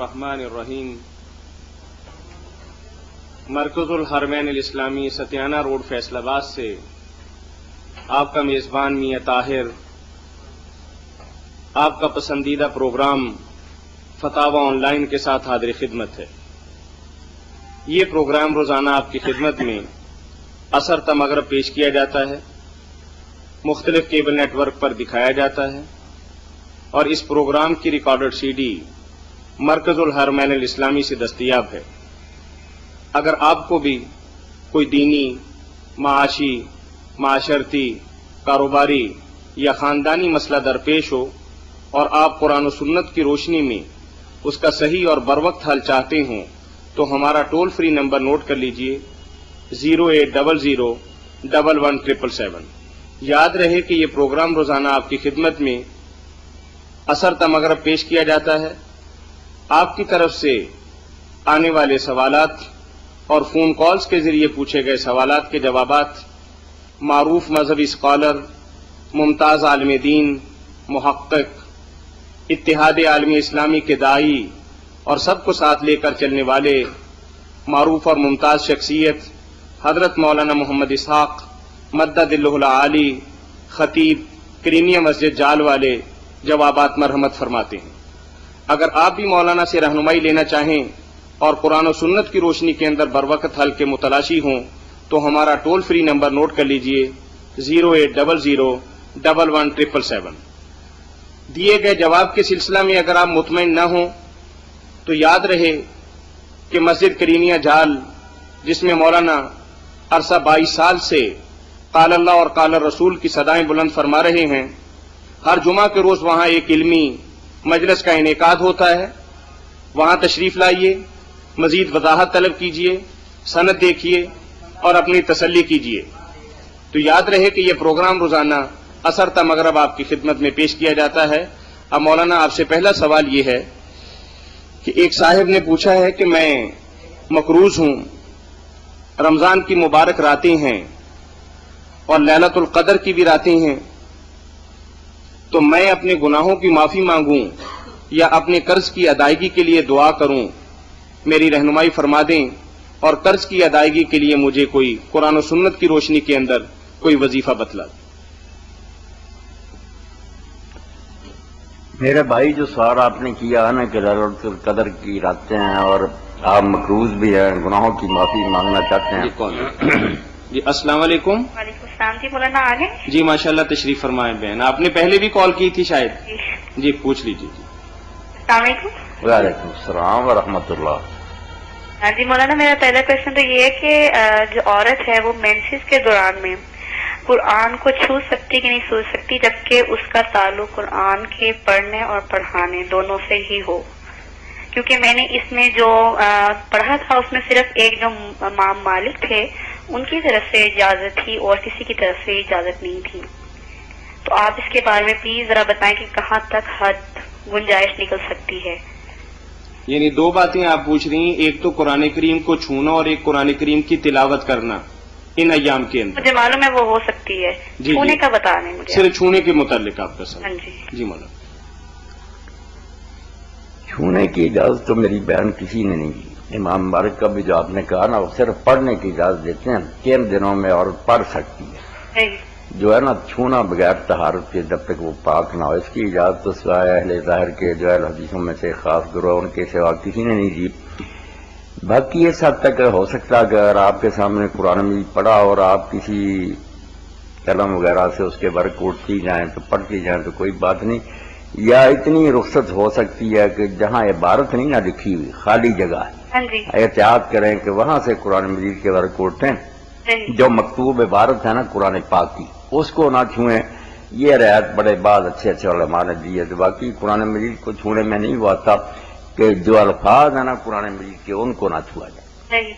الرحمن الرحیم مرکز الحرمین الاسلامی ستیانہ روڈ فیصل آباد سے آپ کا میزبان میاں طاہر آپ کا پسندیدہ پروگرام فتاوی آن لائن کے ساتھ حاضر خدمت ہے۔ یہ پروگرام روزانہ آپ کی خدمت میں عصر تا مغرب پیش کیا جاتا ہے، مختلف کیبل نیٹ ورک پر دکھایا جاتا ہے، اور اس پروگرام کی ریکارڈڈ سی ڈی مرکز الحرمین الاسلامی سے دستیاب ہے۔ اگر آپ کو بھی کوئی دینی، معاشی، معاشرتی، کاروباری یا خاندانی مسئلہ درپیش ہو اور آپ قرآن و سنت کی روشنی میں اس کا صحیح اور بروقت حل چاہتے ہوں تو ہمارا ٹول فری نمبر نوٹ کر لیجئے 08001171777۔ یاد رہے کہ یہ پروگرام روزانہ آپ کی خدمت میں عصر تا مغرب پیش کیا جاتا ہے۔ آپ کی طرف سے آنے والے سوالات اور فون کالز کے ذریعے پوچھے گئے سوالات کے جوابات معروف مذہبی اسکالر، ممتاز عالم دین، محقق، اتحاد عالمی اسلامی کے داعی اور سب کو ساتھ لے کر چلنے والے معروف اور ممتاز شخصیت حضرت مولانا محمد اسحاق مدد اللہ العالی، خطیب کریمیا مسجد جال والے جوابات مرحمت فرماتے ہیں۔ اگر آپ بھی مولانا سے رہنمائی لینا چاہیں اور قرآن و سنت کی روشنی کے اندر بروقت حل کے متلاشی ہوں تو ہمارا ٹول فری نمبر نوٹ کر لیجئے 08001171777۔ دیے گئے جواب کے سلسلہ میں اگر آپ مطمئن نہ ہوں تو یاد رہے کہ مسجد کریمیا جال، جس میں مولانا عرصہ 22 سال سے قال اللہ اور قال الرسول کی صدائیں بلند فرما رہے ہیں، ہر جمعہ کے روز وہاں ایک علمی مجلس کا انعقاد ہوتا ہے۔ وہاں تشریف لائیے، مزید وضاحت طلب کیجیے، سند دیکھیے اور اپنی تسلی کیجیے۔ تو یاد رہے کہ یہ پروگرام روزانہ عصر تا مغرب آپ کی خدمت میں پیش کیا جاتا ہے۔ اب مولانا آپ سے پہلا سوال یہ ہے کہ ایک صاحب نے پوچھا ہے کہ میں مقروض ہوں، رمضان کی مبارک راتیں ہیں اور لیلۃ القدر کی بھی راتیں ہیں، تو میں اپنے گناہوں کی معافی مانگوں یا اپنے قرض کی ادائیگی کے لیے دعا کروں؟ میری رہنمائی فرما دیں، اور قرض کی ادائیگی کے لیے مجھے کوئی قرآن و سنت کی روشنی کے اندر کوئی وظیفہ بتلا دیں۔ میرے بھائی، جو سوال آپ نے کیا ہے نا کہ لیلۃ القدر کی راتیں ہیں اور آپ مقروض بھی ہیں، گناہوں کی معافی مانگنا چاہتے ہیں۔ جی کون؟ جی السلام علیکم۔ وعلیکم السلام جی، مولانا آگے؟ جی ماشاءاللہ، تشریف فرمائیں بہن، آپ نے پہلے بھی کال کی تھی شاید؟ جی پوچھ لیجیے۔ جی السلام علیکم۔ وعلیکم السلام ورحمۃ اللہ۔ ہاں جی مولانا، میرا پہلا کوشچن تو یہ ہے کہ جو عورت ہے وہ مینسز کے دوران میں قرآن کو چھو سکتی کہ نہیں چھو سکتی، جبکہ اس کا تعلق قرآن کے پڑھنے اور پڑھانے دونوں سے ہی ہو؟ کیونکہ میں نے اس میں جو پڑھا تھا اس میں صرف ایک جو امام مالک تھے ان کی طرف سے اجازت تھی اور کسی کی طرف سے اجازت نہیں تھی۔ تو آپ اس کے بارے میں پلیز ذرا بتائیں کہ کہاں تک حد گنجائش نکل سکتی ہے؟ یعنی دو باتیں آپ پوچھ رہی ہیں، ایک تو قرآن کریم کو چھونا اور ایک قرآن کریم کی تلاوت کرنا ان ایام کے اندر۔ مجھے معلوم ہے وہ ہو سکتی ہے، جی چھونے کا بتا دیں مجھے۔ صرف چھونے کے متعلق آپ کا سوال؟ ہاں جی۔ جی مولانا۔ چھونے کی اجازت تو میری بہن کسی نے نہیں دی۔ امام مالک کا بھی جو آپ نے کہا نا، وہ صرف پڑھنے کی اجازت دیتے ہیں، 3 دنوں میں عورت پڑھ سکتی ہے۔ جو ہے نا چھونا بغیر طہارت کے جب تک وہ پاک نہ ہو، اس کی اجازت تو سوائے اہل ظاہر کے جو اہل حدیثوں میں سے خاص گروہ ان کے سوا کسی نے نہیں دی۔ باقی اس حد تک ہو سکتا ہے کہ اگر آپ کے سامنے قرآن مجید پڑھا اور آپ کسی قلم وغیرہ سے اس کے برق اٹھتی جائیں تو پڑھتی جائیں تو کوئی بات نہیں، یا اتنی رخصت ہو سکتی ہے کہ جہاں عبارت نہیں نہ لکھی ہوئی، خالی جگہ ہے، احتیاط کریں کہ وہاں سے قرآن مجید کے برق اٹھیں۔ جو مکتوب عبارت ہے نا قرآن پاک کی، اس کو نہ چھوئیں، یہ رعایت بڑے بعد اچھے علماء نے دی ہے۔ تو باقی قرآن مجید کو چھونے میں نہیں ہوا تھا کہ جو الفاظ ہیں نا قرآن مجید کے ان کو نہ چھوا جائے۔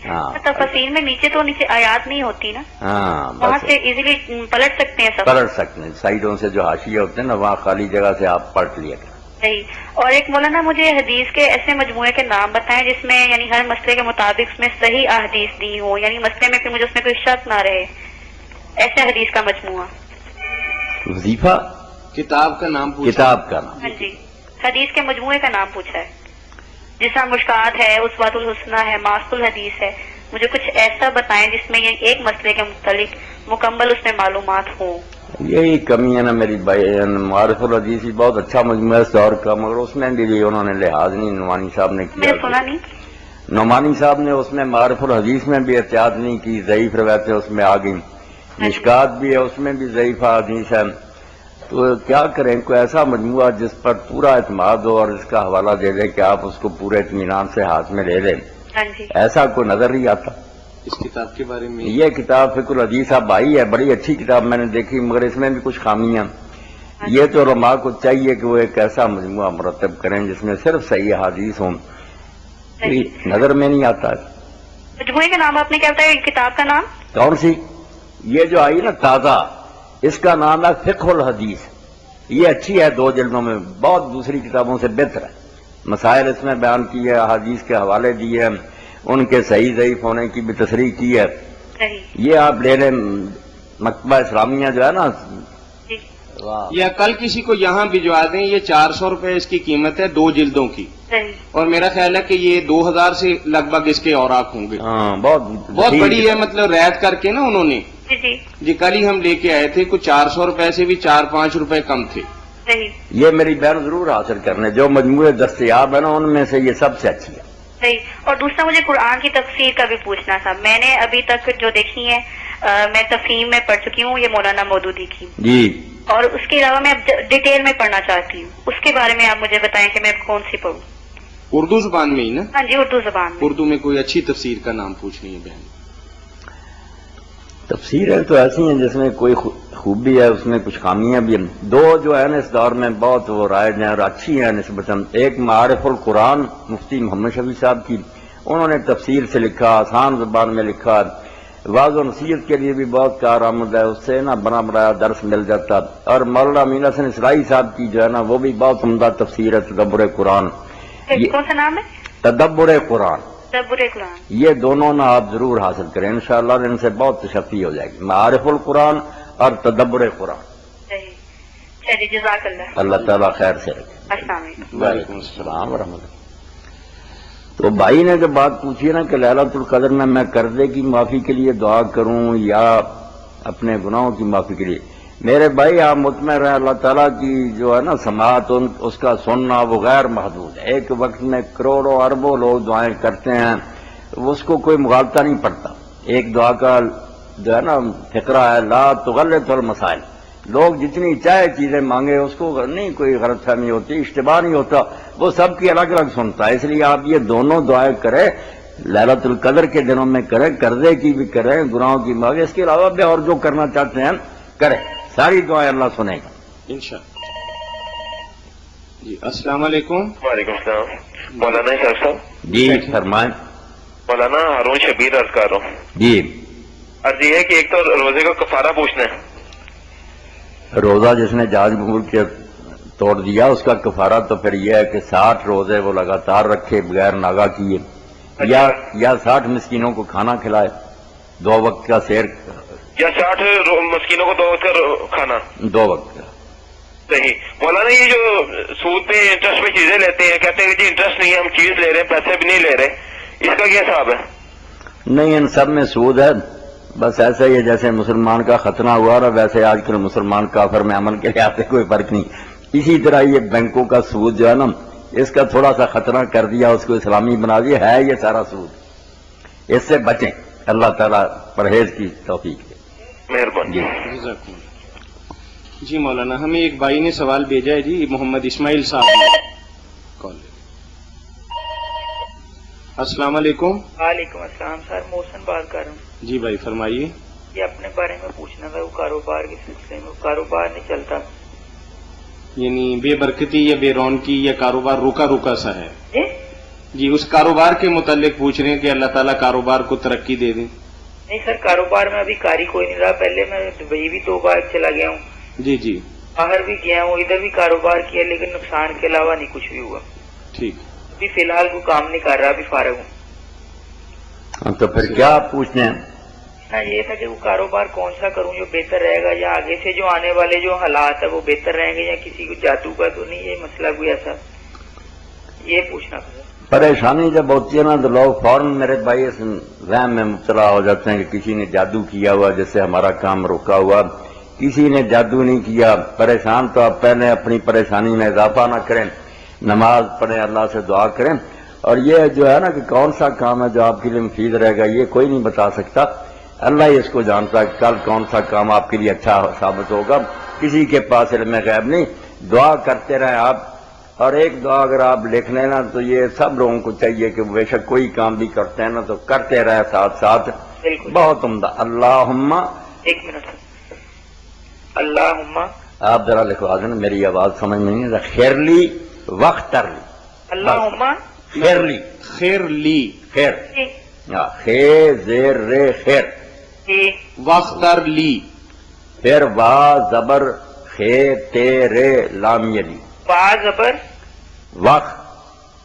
ہاں، تفسیر میں نیچے تو نیچے آیات نہیں ہوتی نا، ہاں وہاں سے ایزیلی پلٹ سکتے ہیں سب، پلٹ سکتے ہیں، سائڈوں سے جو حاشیے ہوتے ہیں نا وہاں خالی جگہ سے آپ پلٹ لیا کریں۔ صحیح۔ اور ایک مولانا مجھے حدیث کے ایسے مجموعے کے نام بتائیں جس میں یعنی ہر مسئلے کے مطابق اس میں صحیح احادیث دی ہوں، یعنی مسئلے میں کہ مجھے اس میں کوئی شک نہ رہے، ایسے حدیث کا مجموعہ۔ وظیفہ کتاب کا نام پوچھا؟ کتاب کا نام؟ ہاں جی، حدیث کے مجموعے کا نام پوچھا ہے۔ جس طرح مشکات ہے، اسوۃ الحسنہ ہے، ماسک الحدیث ہے، مجھے کچھ ایسا بتائیں جس میں یہ ایک مسئلے کے متعلق مکمل اس میں معلومات ہوں. یہی کمی ہے نا میری بھائی. معارف الحدیث بھی بہت اچھا مجموعہ ہے اس دور کا، مگر اس میں بھی انہوں نے لحاظ نہیں نعمانی صاحب نے میں کیا. نے سنا نہیں. نعمانی صاحب نے اس میں معارف الحدیث میں بھی احتیاط نہیں کی، ضعیف روایتیں اس میں آ گئیں. مشکات بھی ہے، اس میں بھی ضعیف حدیث ہے. تو کیا کریں، کوئی ایسا مجموعہ جس پر پورا اعتماد ہو اور اس کا حوالہ دے دیں کہ آپ اس کو پورے اطمینان سے ہاتھ میں لے لیں. ہاں جی. ایسا کوئی نظر نہیں آتا. اس کتاب کے بارے میں یہ کتاب فقہ الحدیث اب آئی ہے، بڑی اچھی کتاب میں نے دیکھی، مگر اس میں بھی کچھ خامیاں. یہ تو علماء کو چاہیے کہ وہ ایک ایسا مجموعہ مرتب کریں جس میں صرف صحیح حدیث ہوں. نظر میں نہیں آتا. مجموعے کا نام آپ نے کیا بتایا، کتاب کا نام؟ کون سی؟ یہ جو آئی نا تازہ، اس کا نام ہے فقہ الحدیث. یہ اچھی ہے، 2 جلدوں میں، بہت دوسری کتابوں سے بہتر ہے. مسائل اس میں بیان کی ہے، احادیث کے حوالے دیے ہیں، ان کے صحیح ضعیف ہونے کی بھی تصریح کی ہے. یہ آپ لے لیں. مکتبہ اسلامیہ جو ہے نا، یا کل کسی کو یہاں بھجوا دیں. یہ 400 روپے اس کی قیمت ہے، 2 جلدوں کی. اور میرا خیال ہے کہ یہ 2000 سے لگ بھگ اس کے اوراق ہوں گے. ہاں، بہت بڑی ہے، مطلب رعایت کر کے نا انہوں نے. جی کل ہی ہم لے کے آئے تھے، کچھ 400 روپے سے بھی 4-5 روپے کم تھے. یہ میری بہن ضرور حاصل کرنے. جو مجموعے دستیاب ہیں نا، ان میں سے یہ سب سے اچھی ہے. صحیح. اور دوسرا مجھے قرآن کی تفسیر کا بھی پوچھنا تھا. میں نے ابھی تک جو دیکھی ہے میں تفہیم میں پڑھ چکی ہوں، یہ مولانا مودودی کی. جی. اور اس کے علاوہ میں اب ڈیٹیل میں پڑھنا چاہتی ہوں. اس کے بارے میں آپ مجھے بتائیں کہ میں کون سی پڑھوں. اردو زبان میں ہی نا؟ ہاں جی، اردو زبان میں. اردو میں کوئی اچھی تفسیر کا نام پوچھنی ہے بہن. تفسیریں تو ایسی ہیں جس میں کوئی خوبی ہے، اس میں کچھ خامیاں بھی ہیں. 2 جو ہے نا اس دور میں بہت وہ رائج ہیں اور اچھی ہیں نسبتاً. ایک معارف القرآن مفتی محمد شفیع صاحب کی، انہوں نے تفسیر سے لکھا، آسان زبان میں لکھا، واضح و نصیحت کے لیے بھی بہت کارآمد ہے، اس سے نا بنا بنایا درس مل جاتا. اور مولانا امین حسن اسرائی صاحب کی جو ہے نا، وہ بھی بہت عمدہ تفسیر ہے، تدبر قرآن. کون سا نام ہے؟ تدبر قرآن. تدبر قرآن. یہ دونوں نا آپ ضرور حاصل کریں، انشاءاللہ ان سے بہت تشفی ہو جائے گی. معارف القرآن اور تدبر قرآن. چلیے، جزاک اللہ. اللہ تعالیٰ خیر سے رکھے. السلام علیکم. وعلیکم السلام ورحمۃ اللہ. تو بھائی نے جو بات پوچھی نا کہ لیلۃ القدر میں قرضے کی معافی کے لیے دعا کروں یا اپنے گناہوں کی معافی کے لیے، میرے بھائی آپ مطمئن رہیں، اللہ تعالیٰ کی جو ہے نا سماعت، اس کا سننا وہ غیر محدود ہے. ایک وقت میں کروڑوں اربوں لوگ دعائیں کرتے ہیں، اس کو کوئی مغالطہ نہیں پڑتا. ایک دعا کا جو ہے نا فقرہ ہے، لا تغلط المسائل. لوگ جتنی چاہے چیزیں مانگے، اس کو نہیں کوئی غلط فہمی ہوتی، اشتباہ نہیں ہوتا، وہ سب کی الگ الگ سنتا ہے. اس لیے آپ یہ دونوں دعائیں کریں، لیلۃ القدر کے دنوں میں کریں، قرضے کی بھی کریں، گناہوں کی معافی، اس کے علاوہ بھی اور جو کرنا چاہتے ہیں کریں. ساری دعائیں اللہ سنے گا انشاءاللہ. جی السلام علیکم. وعلیکم السلام. مولانا شاہ صاحب. جی فرمائیں. مولانا ہارون شبیر عرض کر رہا ہوں. جی. عرض یہ ہے کہ ایک تو روزے کا کفارہ پوچھنا ہے. روزہ جس نے جاج بھول کے توڑ دیا، اس کا کفارہ تو پھر یہ ہے کہ 60 روزے وہ لگاتار رکھے بغیر ناغہ کیے، یا 60 مسکینوں کو کھانا کھلائے، 2 وقت کا سیر، یا 60 مسکینوں کو 2 وقت کا کھانا، 2 وقت کا. صحیح. مولانا یہ جو سود پہ انٹرسٹ پہ چیزیں لیتے ہیں، کہتے ہیں کہ جی انٹرسٹ نہیں ہے، ہم چیز لے رہے ہیں، پیسے بھی نہیں لے رہے، اس کا کیا حساب ہے؟ نہیں، ان سب میں سود ہے. بس ایسا ہی ہے جیسے مسلمان کا ختنہ ہوا رہا، ویسے آج کل مسلمان کافر میں عمل کے لحاظ سے کوئی فرق نہیں. اسی طرح یہ بینکوں کا سود جو ہے نا، اس کا تھوڑا سا خطرہ کر دیا، اس کو اسلامی بنا دیا ہے. یہ سارا سود، اس سے بچیں، اللہ تعالیٰ پرہیز کی توفیق دے. مہربانی. جی مولانا، ہمیں ایک بھائی نے سوال بھیجا ہے جی، محمد اسماعیل صاحب نے. کال. السلام علیکم. وعلیکم السلام. سر محسن بات کر رہا ہوں. جی بھائی فرمائیے. یہ اپنے بارے میں پوچھنا تھا، وہ کاروبار کے سلسلے میں. کاروبار نہیں چلتا. یعنی بے برکتی یا بے رونقی یا کاروبار رکا رکا سا ہے؟ جی اس کاروبار کے متعلق پوچھ رہے ہیں کہ اللہ تعالیٰ کاروبار کو ترقی دے دیں. نہیں سر، کاروبار میں ابھی کاری کوئی نہیں رہا. پہلے میں دبئی بھی 2 بار چلا گیا ہوں. جی جی. باہر بھی گیا ہوں، ادھر بھی کاروبار کیا، لیکن نقصان کے علاوہ نہیں کچھ بھی ہوا. ٹھیک. ابھی فی الحال کوئی کام نہیں کر رہا، ابھی فارغ ہوں. تو پھر کیا آپ پوچھتے ہیں؟ ہاں یہ تھا کہ وہ کاروبار کون سا کروں جو بہتر رہے گا، یا آگے سے جو آنے والے جو حالات ہے وہ بہتر رہیں گے، یا کسی کو جادو کا تو نہیں، یہ مسئلہ کوئی ایسا، یہ پوچھنا تھا. پریشانی جب ہوتی ہے نا تو لوگ فوراً میرے بھائی اس وہم میں مبتلا ہو جاتے ہیں کہ کسی نے جادو کیا ہوا جس سے ہمارا کام رکا ہوا. کسی نے جادو نہیں کیا. پریشان تو آپ پہلے اپنی پریشانی میں اضافہ نہ کریں, نماز پڑھیں, اللہ سے دعا کریں. اور یہ جو ہے نا کہ کون سا کام ہے جو آپ کے لیے مفید رہے گا یہ کوئی نہیں بتا سکتا, اللہ ہی اس کو جانتا ہے کل کون سا کام آپ کے لیے اچھا ثابت ہوگا. کسی کے پاس علم غیب نہیں. دعا کرتے رہیں آپ, اور ایک دعا اگر آپ لکھ لینا تو یہ سب لوگوں کو چاہیے کہ بے شک کوئی کام بھی کرتے ہیں نا تو کرتے رہے ساتھ ساتھ. بالکل. بہت عمدہ. اللہم, ایک منٹ. اللہم, آپ ذرا لکھوا دینا, میری آواز سمجھ میں نہیں ہے. خیرلی وخترلی. اللہم, خیرلی, خیر لی, خیر, جی خیر زیر رے خیر, جی واختر لی, پھر وا زبر خے تے رے لام یلی, با زبر وق,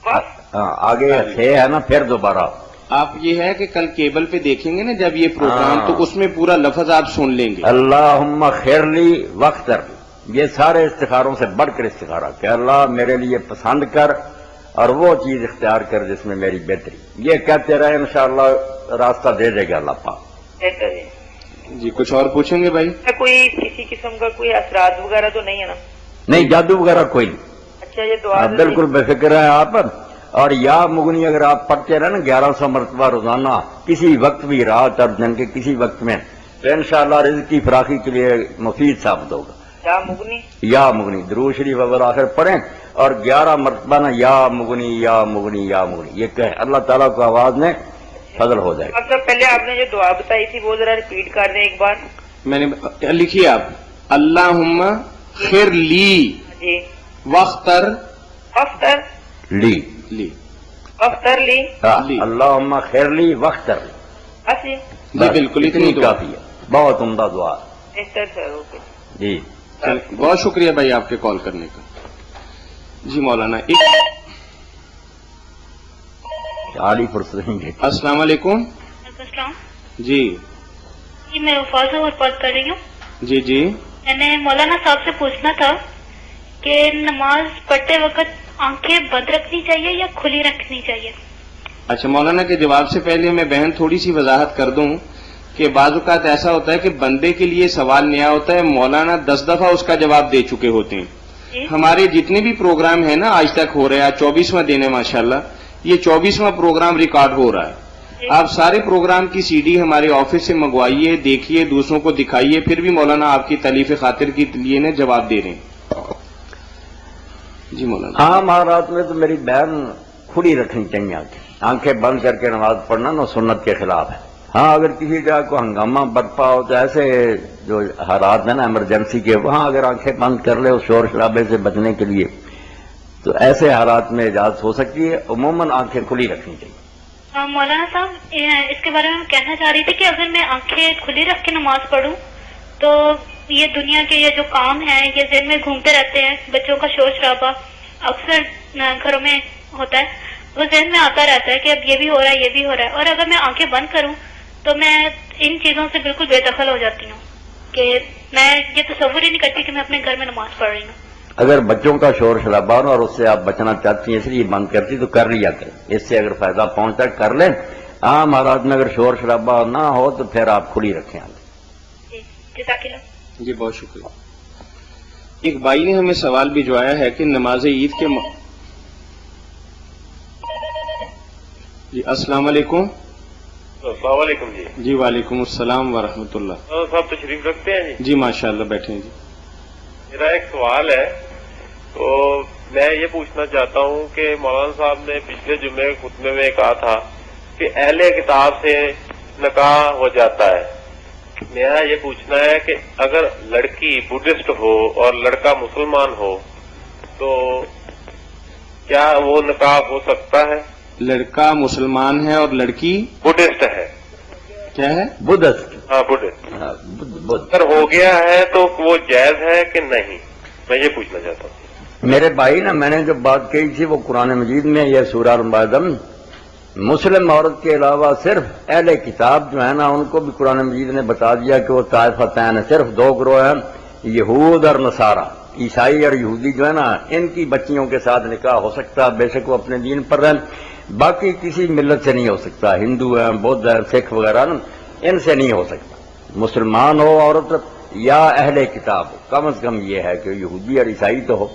وقت. آگے خے ہے نا, پھر دوبارہ. آپ یہ ہے کہ کل کیبل پہ دیکھیں گے نا جب یہ پروگرام تو اس میں پورا لفظ آپ سن لیں گے. اللہم خیرلی وخترلی, یہ سارے استخاروں سے بڑھ کر استخارہ کہ اللہ میرے لیے پسند کر اور وہ چیز اختیار کر جس میں میری بہتری. یہ کہتے رہے انشاءاللہ راستہ دے دے گا اللہ پاک. بہتر ہے. جی کچھ اور پوچھیں گے بھائی؟ کوئی کسی قسم کا کوئی اثرات وغیرہ تو نہیں ہے نا؟ نہیں, جادو وغیرہ کوئی نہیں. اچھا, یہ دعا آپ بالکل بے فکر ہیں آپ. اور یا مغنی اگر آپ پڑھتے رہے نا 1100 مرتبہ روزانہ کسی وقت بھی, رات اور دن کے کسی وقت میں, تو انشاءاللہ رزق کی فراخی کے لیے مفید ثابت ہوگا. یا مغنی, یا مغنی درود شریف اول آخر پڑھیں اور 11 مرتبہ نا یا مغنی یا مغنی یا مغنی یہ کہیں, اللہ تعالیٰ کو آواز میں فضل ہو جائے گا. مطلب پہلے آپ نے جو دعا بتائی تھی وہ ذرا ریپیٹ کر دیں ایک بار. میں نے لکھیے آپ, اللہم خیر لی جی واختر وختر لی, لی. وختر لی. لی. اللہم خیرلی وخترلی. اچھی, جی بالکل اتنی دعا. کافی ہے. بہت عمدہ دعا. بہتر سر. اوکے جی بہت شکریہ بھائی آپ کے کال کرنے کا. جی مولانا ایک عالی فرصت نہیں دیتی. السلام علیکم. السلام جی جی, میں وفاظ اور بات کر رہی ہوں. جی جی میں نے مولانا صاحب سے پوچھنا تھا کہ نماز پڑھتے وقت آنکھیں بند رکھنی چاہیے یا کھلی رکھنی چاہیے؟ اچھا, مولانا کے جواب سے پہلے میں بہن تھوڑی سی وضاحت کر دوں کہ بعض اوقات ایسا ہوتا ہے کہ بندے کے لیے سوال نیا ہوتا ہے, مولانا 10 دفعہ اس کا جواب دے چکے ہوتے ہیں. جی ہمارے جتنے بھی پروگرام ہیں نا آج تک ہو رہے ہیں, 24واں دن ہے ماشاءاللہ, یہ 24واں پروگرام ریکارڈ ہو رہا ہے. آپ سارے پروگرام کی سی ڈی ہمارے آفس سے منگوائیے, دیکھیے, دوسروں کو دکھائیے, پھر بھی مولانا آپ کی تلیف خاطر کے لیے نا جواب دے رہے ہیں. جی مولانا. عام حالات میں تو میری بہن کھلی رکھنی چاہیے. آنکھیں بند کر کے نماز پڑھنا نا سنت کے خلاف ہے. ہاں اگر کسی جگہ کو ہنگامہ برپا ہو تو ایسے جو حالات ہیں نا ایمرجنسی کے, وہاں اگر آنکھیں بند کر لے اس شور شرابے سے بچنے کے لیے تو ایسے حالات میں اجازت ہو سکتی ہے. عموماً آنکھیں کھلی رکھنی چاہیے. مولانا صاحب اس کے بارے میں کہنا چاہ رہی تھی کہ اگر میں آنکھیں کھلی رکھ کے نماز پڑھوں تو یہ دنیا کے یہ جو کام ہیں یہ ذہن میں گھومتے رہتے ہیں, بچوں کا شور شرابہ اکثر گھروں میں ہوتا ہے, وہ ذہن میں آتا رہتا ہے کہ اب یہ بھی ہو رہا ہے, یہ بھی ہو رہا ہے. اور اگر میں آنکھیں بند کروں تو میں ان چیزوں سے بالکل بے دخل ہو جاتی ہوں کہ میں یہ تصور ہی نہیں کرتی کہ میں اپنے گھر میں نماز پڑھ رہی ہوں. اگر بچوں کا شور شرابہ ہو اور اس سے آپ بچنا چاہتی ہیں اس لیے بند کرتی تو کر لیا کریں. اس سے اگر فائدہ پہنچتا کر لیں. عام حالات میں اگر شور شرابہ نہ ہو تو پھر آپ کھلی رکھیں. جی جزاک اللہ. جی بہت شکریہ. ایک بھائی نے ہمیں سوال بھجوایا ہے کہ نماز عید کے جی السلام علیکم. السلام علیکم. جی جی وعلیکم السلام ورحمۃ اللہ. صاحب تشریف رکھتے ہیں. جی ماشاءاللہ بیٹھیں. جی میرا ایک سوال ہے, تو میں یہ پوچھنا چاہتا ہوں کہ مولانا صاحب نے پچھلے جمعے خطبے میں کہا تھا کہ اہل کتاب سے نکاح ہو جاتا ہے. میرا یہ پوچھنا ہے کہ اگر لڑکی بدھسٹ ہو اور لڑکا مسلمان ہو تو کیا وہ نکاح ہو سکتا ہے؟ لڑکا مسلمان ہے اور لڑکی بدھسٹ ہے. کیا ہے؟ بدھسٹ. ہاں بدھسٹ. بدھ. اگر ہو گیا ہے تو وہ جائز ہے کہ نہیں, میں یہ پوچھنا چاہتا ہوں. میرے بھائی نا, میں نے جو بات کہی تھی وہ قرآن مجید میں یہ سورہ المائدہ مسلم عورت کے علاوہ صرف اہل کتاب جو ہے نا ان کو بھی قرآن مجید نے بتا دیا کہ وہ طائفتین ہیں, صرف 2 گروہ ہیں, یہود اور نصارہ. عیسائی اور یہودی جو ہے نا ان کی بچیوں کے ساتھ نکاح ہو سکتا ہے, بے شک وہ اپنے دین پر رہیں. باقی کسی ملت سے نہیں ہو سکتا، ہندو ہیں، بدھ ہیں، سکھ وغیرہ نا، ان سے نہیں ہو سکتا. مسلمان ہو عورت یا اہل کتاب ہو، کم از کم یہ ہے کہ یہودی اور عیسائی تو ہو.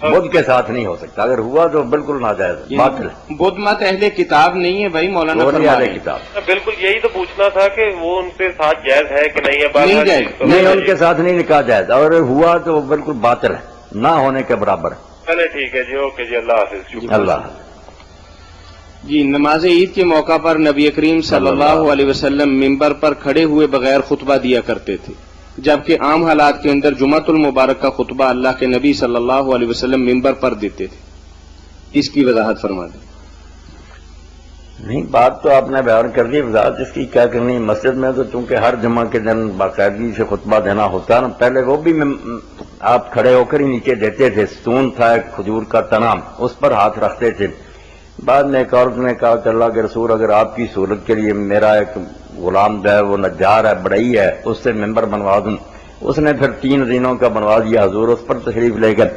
بدھ کے ساتھ نہیں ہو سکتا، اگر ہوا تو بالکل ناجائز باطل ہے. بدھ مت اہل کتاب نہیں ہے بھائی، مولانا وہ نہیں فرما اہل رہے ہیں. کتاب، بالکل یہی تو پوچھنا تھا کہ وہ ان کے ساتھ جائز ہے کہ نہیں ہے. نہیں جائز. نہیں ان کے ساتھ نہیں نکاح جائز، اور ہوا تو وہ بالکل باطل ہے، نہ ہونے کے برابر ہے. چلے ٹھیک ہے جی، اوکے جی، اللہ حافظ. شکریہ. اللہ جی، نماز عید کے موقع پر نبی کریم صلی اللہ علیہ وسلم منبر پر کھڑے ہوئے بغیر خطبہ دیا کرتے تھے، جبکہ عام حالات کے اندر جمعۃ المبارک کا خطبہ اللہ کے نبی صلی اللہ علیہ وسلم منبر پر دیتے تھے. اس کی وضاحت فرما دیں. نہیں، بات تو آپ نے بیان کر دی، وضاحت اس کی کیا کرنی. مسجد میں تو چونکہ ہر جمعہ کے دن باقاعدگی سے خطبہ دینا ہوتا ہے نا، پہلے وہ بھی آپ کھڑے ہو کر ہی نیچے دیتے تھے. ستون تھا ایک کھجور کا تنا، اس پر ہاتھ رکھتے تھے. بعد میں ایک عورت نے کہا کہ اللہ کے رسول، اگر آپ کی سہولت کے لیے میرا ایک غلام جو ہے وہ نجار ہے، بڑئی ہے، اس سے ممبر بنوا دوں. اس نے پھر 3 دنوں کا بنوا دیا. حضور اس پر تشریف لے گئے.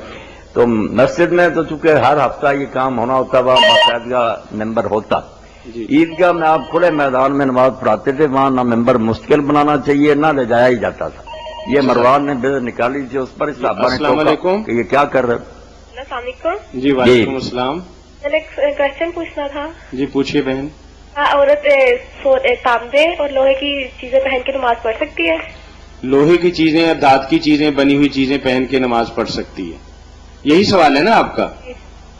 تو مسجد میں تو چونکہ ہر ہفتہ یہ کام ہونا ہوتا، وہاں باقاعدہ ممبر ہوتا. عیدگاہ میں آپ کھلے میدان میں نماز پڑھاتے تھے، وہاں نہ ممبر مستقل بنانا چاہیے، نہ لے جایا ہی جاتا تھا. یہ مروان نے بے نکالی تھی، اس پر صحابہ نے السلام ٹوکا علیکم. کہ یہ کیا کر رہے. السلام علیکم. جی وعلیکم السلام. میں ایک کوشچن پوچھنا تھا. جی پوچھیے بہن. عورت تانبے اور لوہے کی چیزیں پہن کے نماز پڑھ سکتی ہے؟ لوہے کی چیزیں یا دھات کی چیزیں، بنی ہوئی چیزیں پہن کے نماز پڑھ سکتی ہے؟ یہی سوال ہے نا آپ کا؟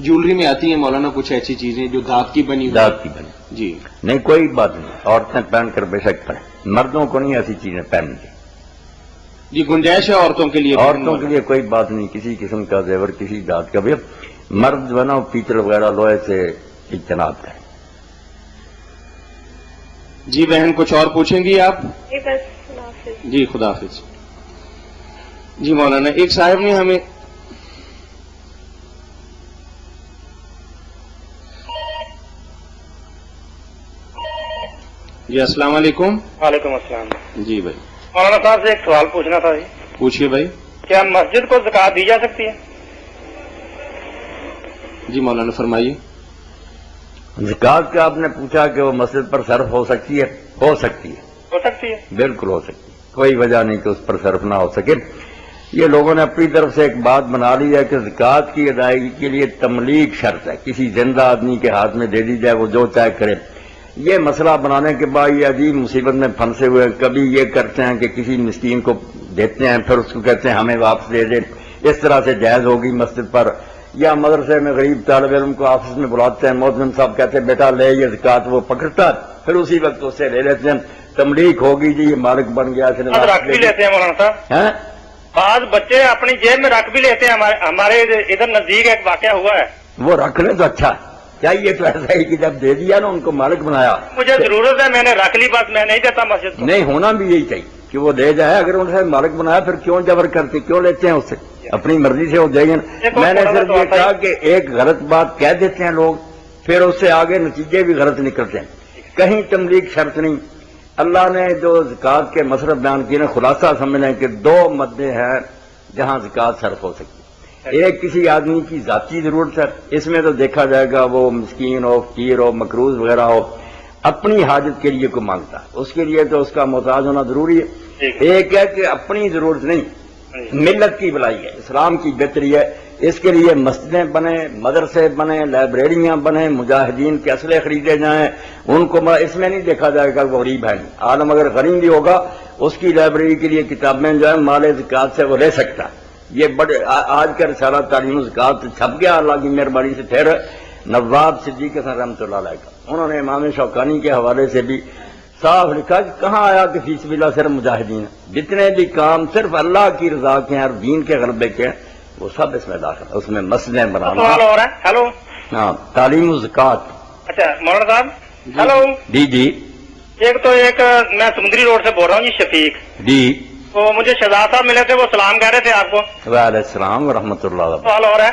جولری میں آتی ہیں مولانا کچھ ایسی چیزیں جو دھات کی بنی ہوئی. ذات کی بنی. جی نہیں کوئی بات نہیں، عورتیں پہن کر بے شک پڑھیں، مردوں کو نہیں ایسی چیزیں پہننی چاہیے. جی گنجائش ہے عورتوں کے لیے؟ عورتوں کے لیے کوئی بات نہیں، کسی قسم کا زیور کسی ذات کا بھی. مرد جو ہے نا پیتل وغیرہ لوہے سے اجتناب کریں. جی بہن کچھ اور پوچھیں گی آپ؟ جی بس، اللہ حافظ. جی خدا حافظ. جی مولانا ایک صاحب نے ہمیں جی السلام علیکم. وعلیکم السلام. جی بھائی مولانا صاحب سے ایک سوال پوچھنا تھا جی. پوچھیے بھائی. کیا مسجد کو زکوٰۃ دی جا سکتی ہے؟ جی مولانا فرمائیے. زکوٰۃ کا آپ نے پوچھا کہ وہ مسجد پر صرف ہو سکتی ہے؟ ہو سکتی ہے، ہو سکتی ہے. بالکل ہو سکتی ہے، کوئی وجہ نہیں کہ اس پر صرف نہ ہو سکے. یہ لوگوں نے اپنی طرف سے ایک بات بنا لی ہے کہ زکوٰۃ کی ادائیگی کے لیے تملیک شرط ہے، کسی زندہ آدمی کے ہاتھ میں دے دی جائے، وہ جو چاہے کرے. یہ مسئلہ بنانے کے بعد یہ عجیب مصیبت میں پھنسے ہوئے. کبھی یہ کرتے ہیں کہ کسی مسکین کو دیتے ہیں، پھر اس کو کہتے ہیں ہمیں واپس دے دے. اس طرح سے جائز ہوگی مسجد پر. یا مدرسے میں غریب طالب علم کو آفس میں بلاتے ہیں، مؤذن صاحب کہتے ہیں بیٹا لے یہ زکوٰۃ، وہ پکڑتا پھر اسی وقت اس سے لے لیتے ہیں. تملیک ہوگی جی، یہ مالک بن گیا. رکھ بھی لیتے ہیں مولانا صاحب، بعض بچے اپنی جیب میں رکھ بھی لیتے ہیں. ہمارے ادھر نزدیک ایک واقعہ ہوا ہے. وہ رکھ لیں تو اچھا ہے. چاہیے تو ایسا ہی کہ جب دے دیا نا ان کو مالک بنایا. مجھے ضرورت ہے، میں نے رکھ لی، بس میں نہیں دیتا مسجد کو. نہیں ہونا بھی یہی چاہیے کہ وہ دے جائے. اگر ان سے مالک بنایا پھر کیوں جبر کرتے، کیوں لیتے ہیں اس سے؟ اپنی مرضی سے وہ دے گا. میں نے صرف یہ کہا کہ ایک غلط بات کہہ دیتے ہیں لوگ، پھر اس سے آگے نتیجے بھی غلط نکلتے ہیں. کہیں تملیک شرط نہیں. اللہ نے جو زکوٰۃ کے مصرف بیان کیے نا، خلاصہ سمجھ لیں کہ 2 مدے ہیں جہاں زکوٰۃ صرف ہو سکتی. ایک کسی آدمی کی ذاتی ضرورت ہے، اس میں تو دیکھا جائے گا وہ مسکین ہو، فقیر ہو، مقروض وغیرہ ہو، اپنی حاجت کے لیے کوئی مانگتا ہے، اس کے لیے تو اس کا محتاج ہونا ضروری ہے. ایک ہے کہ اپنی ضرورت نہیں، ملت کی بھلائی ہے، اسلام کی بہتری ہے، اس کے لیے مسجدیں بنے، مدرسے بنے، لائبریریاں بنے، مجاہدین کے اسلحے خریدے جائیں. ان کو اس میں نہیں دیکھا جائے گا وہ غریب ہے. عالم اگر غریب بھی ہوگا اس کی لائبریری کے لیے کتابیں جو ہے مال زکوٰۃ سے وہ لے سکتا. یہ بڑے آج کا رسالہ تعلیم زکوٰۃ چھپ گیا اللہ کی مہربانی سے. پھر نواب صدیق حسن رحمۃ اللہ علیہ کا انہوں نے امام شوکانی کے حوالے سے بھی صاف لکھا کہ کہاں آیا کہ فی سبیل اللہ صرف مجاہدین. جتنے بھی کام صرف اللہ کی رضا کے ہیں اور دین کے غلبے کے ہیں وہ سب اس میں داخل ہے. اس میں مسجدیں بنانا. سوال ہو رہا ہے. ہلو. ہاں تعلیم و زکوٰۃ. اچھا مولانا صاحب. ہلو. جی ایک میں سمندری روڈ سے بول رہا ہوں جی، شفیق. جی تو مجھے شہزاد صاحب ملے تھے، وہ سلام کہہ رہے تھے آپ کو. وعلیکم السلام ورحمۃ اللہ وبرکاتہ. سوال ہو رہا ہے